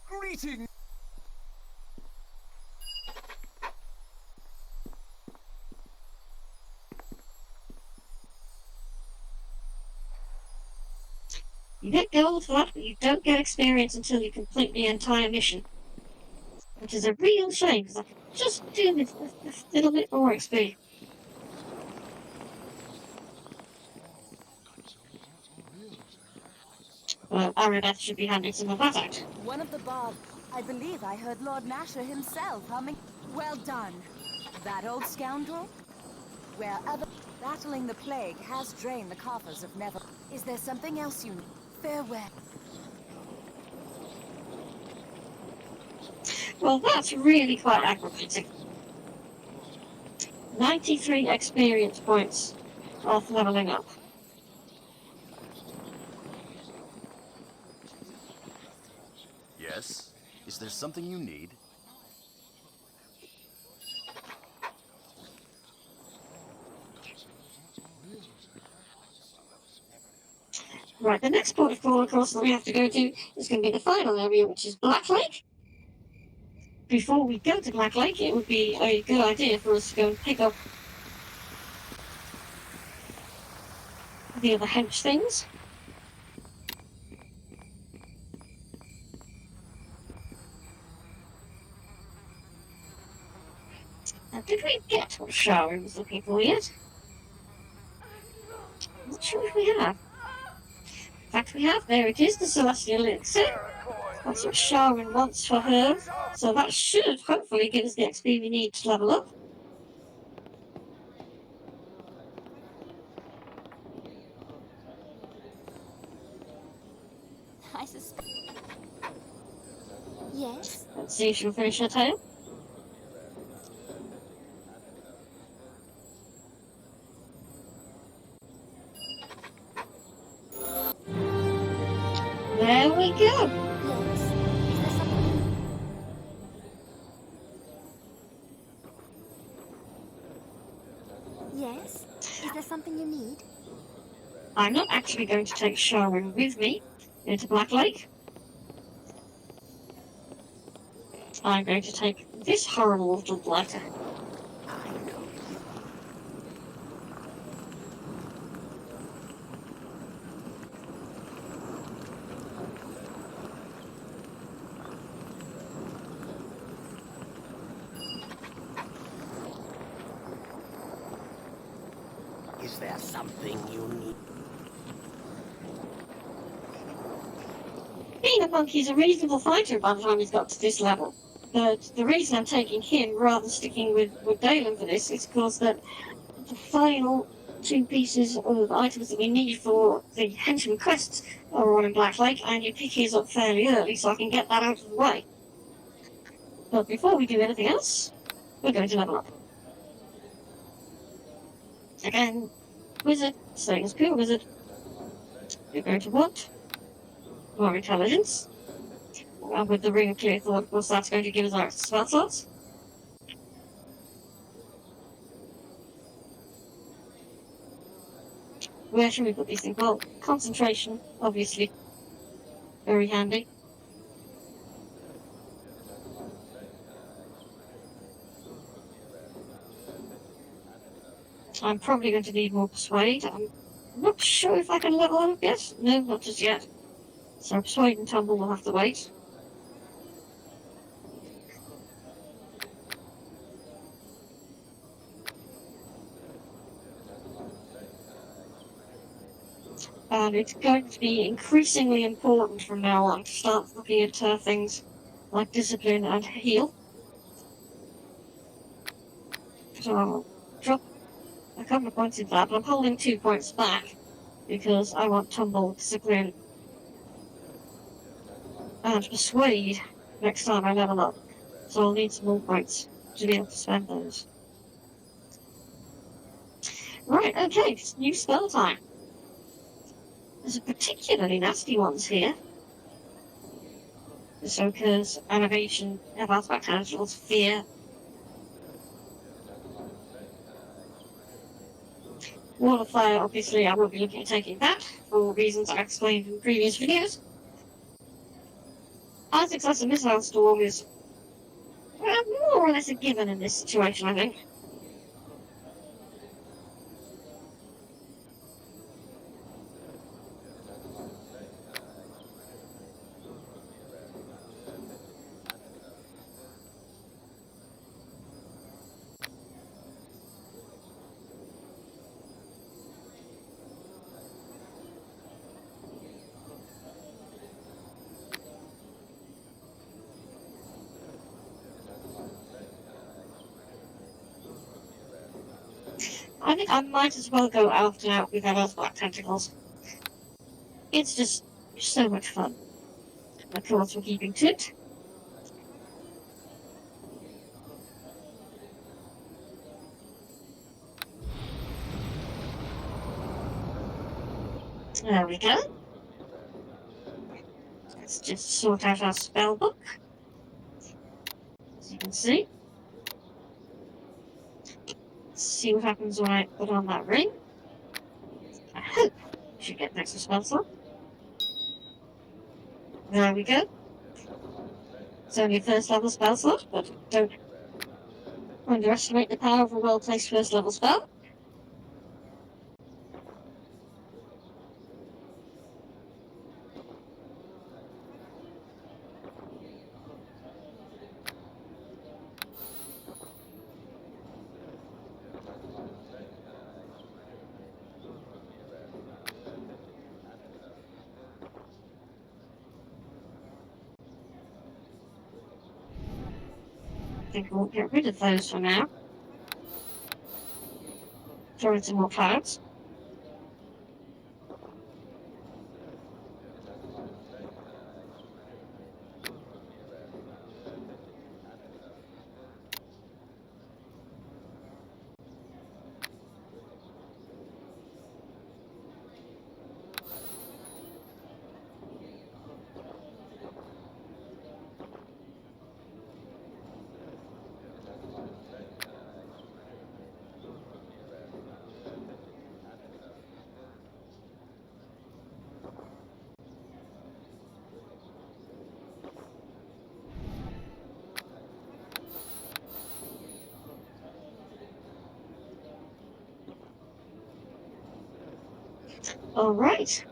Greetings! You get gold for that, but you don't get experience until you complete the entire mission. Which is a real shame, because I could just do with a little bit more XP. Well, Arabeth should be handing some of that out. One of the bards. I believe I heard Lord Nasher himself humming. Well done. That old scoundrel? Wherever battling the plague has drained the coffers of Never. Is there something else you need? Farewell. Well, that's really quite aggravating. 93 experience points off leveling up. Yes? Is there something you need? Right, the next port of call, of course, that we have to go to is going to be the final area, which is Black Lake. Before we go to Black Lake, it would be a good idea for us to go and pick up the other hench things. Now, did we get what Sharon was looking for yet? I'm not sure if we have. In fact, we have. There it is, the Celestial Elixir. That's what Sharon wants for her. So that should hopefully give us the XP we need to level up. I suspect. Yes? Let's see if she'll finish her tail. There we go. Yes? Is there something you need? I'm not actually going to take Sharon with me into Black Lake. I'm going to take this horrible little blighter. Is there something you need? Being a monkey's a reasonable fighter by the time he's got to this level. But the reason I'm taking him rather than sticking with Dalen for this is because that the final two pieces of items that we need for the henchman quests are all in Black Lake, and you pick his up fairly early so I can get that out of the way. But before we do anything else, we're going to level up. Again, wizard, staying as pure wizard. You're going to want more intelligence. And with the ring of clear thought, of course, that's going to give us our spell slots. Where should we put these things? Well, concentration, obviously. Very handy. I'm probably going to need more persuade. I'm not sure if I can level up yet. No, not just yet. So persuade and tumble will have to wait. And it's going to be increasingly important from now on to start looking at things like discipline and heal. So I'll drop a couple of points into that, but I'm holding 2 points back because I want tumble, discipline, and persuade next time I level up. So I'll need some more points to be able to spend those. Right, okay, it's new spell time. There's a particularly nasty ones here. The Soaker's Animation, Advanced Potentials, Fear. Wall of Fire, obviously I won't be looking at taking that, for reasons I explained in previous videos. High Success and Missile Storm is more or less a given in this situation, I think. I think I might as well go out and out with those black tentacles. It's just so much fun. Of course, we're keeping to it. There we go. Let's just sort out our spell book. As you can see. Let's see what happens when I put on that ring. I hope we should get next to spell slot. There we go. It's only a first level spell slot, but don't underestimate the power of a well-placed first level spell. I think we'll get rid of those for now. Throw in some more clouds. All right.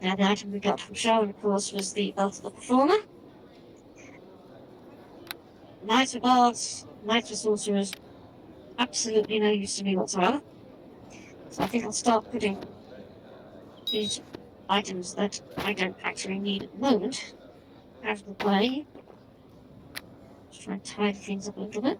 Now the item we got from Sharon, of course, was the Belt of the Performer. Knights for Bards, Knights for Sorcerers, absolutely no use to me whatsoever. So I think I'll start putting these items that I don't actually need at the moment out of the way. Just try and tidy things up a little bit.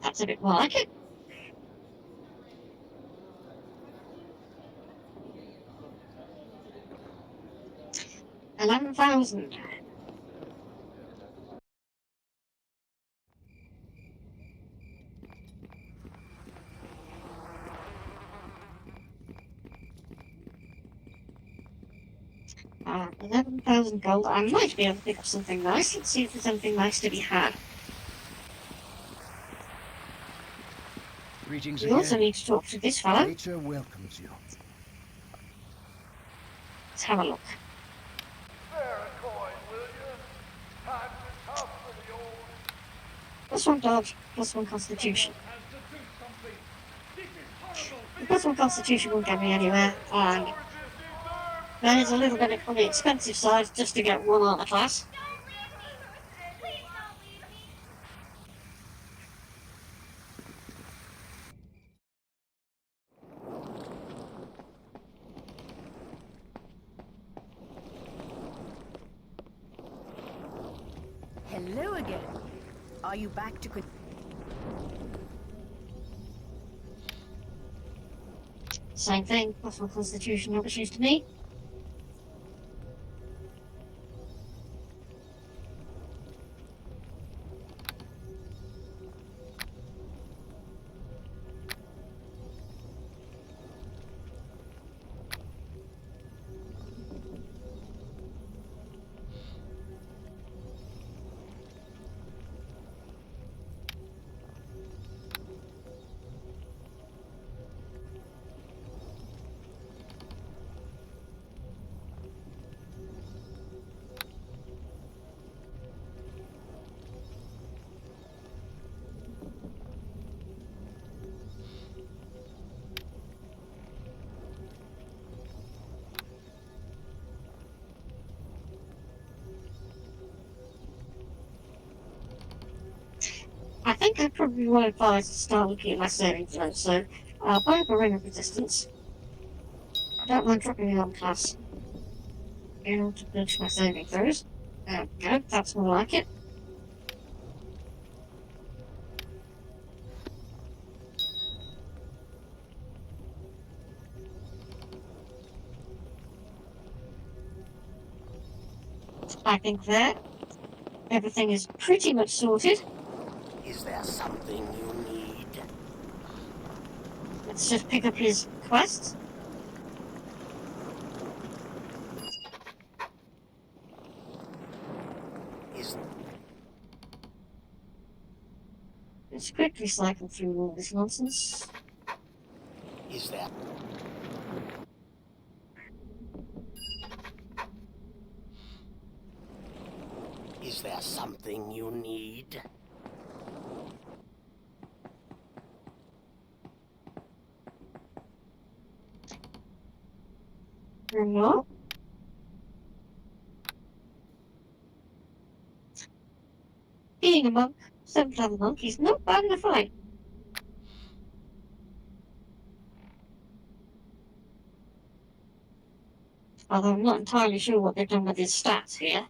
That's a bit more like it. $11,000. $11,000 gold. I might be able to pick up something nice. Let's see if there's anything nice to be had. Greetings We again. also need to talk to this fellow. Nature welcomes you. Let's have a look. +1 dodge, +1 constitution. The +1 constitution won't get me anywhere, and that is a little bit on the expensive side just to get one armor class. Hello again. Are you back to... Same thing, +1 constitution never choose to me. I think I probably will advise to start looking at my saving throws, so buy up a ring of resistance. I don't mind dropping the armor class. And to finish my saving throws. Good, that's more like it. I think that everything is pretty much sorted. Is there something you need? Let's just pick up his quest. Is Let's quickly cycle through all this nonsense. is there Is there something you need? Or not. Being a monk, 7th level monk, is not bad in a fight. Although I'm not entirely sure what they've done with his stats here.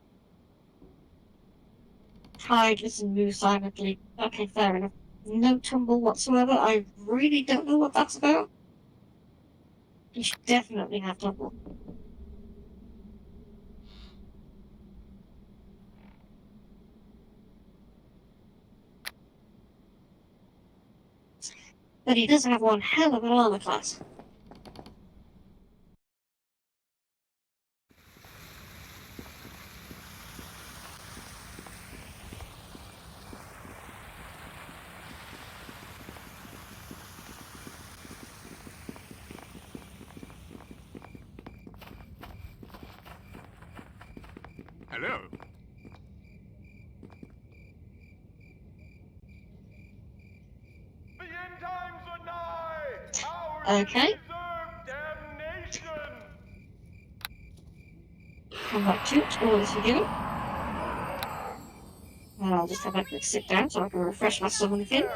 Hide, listen, move silently. Okay, fair enough. No tumble whatsoever. I really don't know what that's about. He should definitely have tumble. But he does have one hell of an armor class. Hello. The end times are nigh. Ours Okay. is deserved damnation. Combat troops, orders forgiven. And I'll just have a quick sit down so I can refresh my summon again.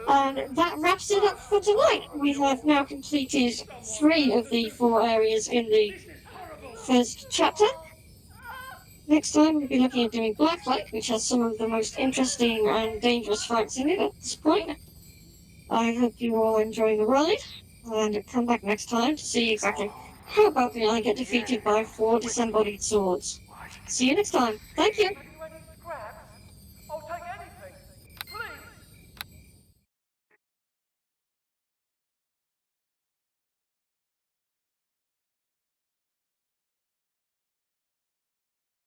And that wraps it up for tonight. We have now completed 3 of the 4 areas in the first chapter. Next time we'll be looking at doing Blacklight, which has some of the most interesting and dangerous fights in it at this point. I hope you all enjoy the ride, and come back next time to see exactly how badly I get defeated by 4 disembodied swords. See you next time. Thank you!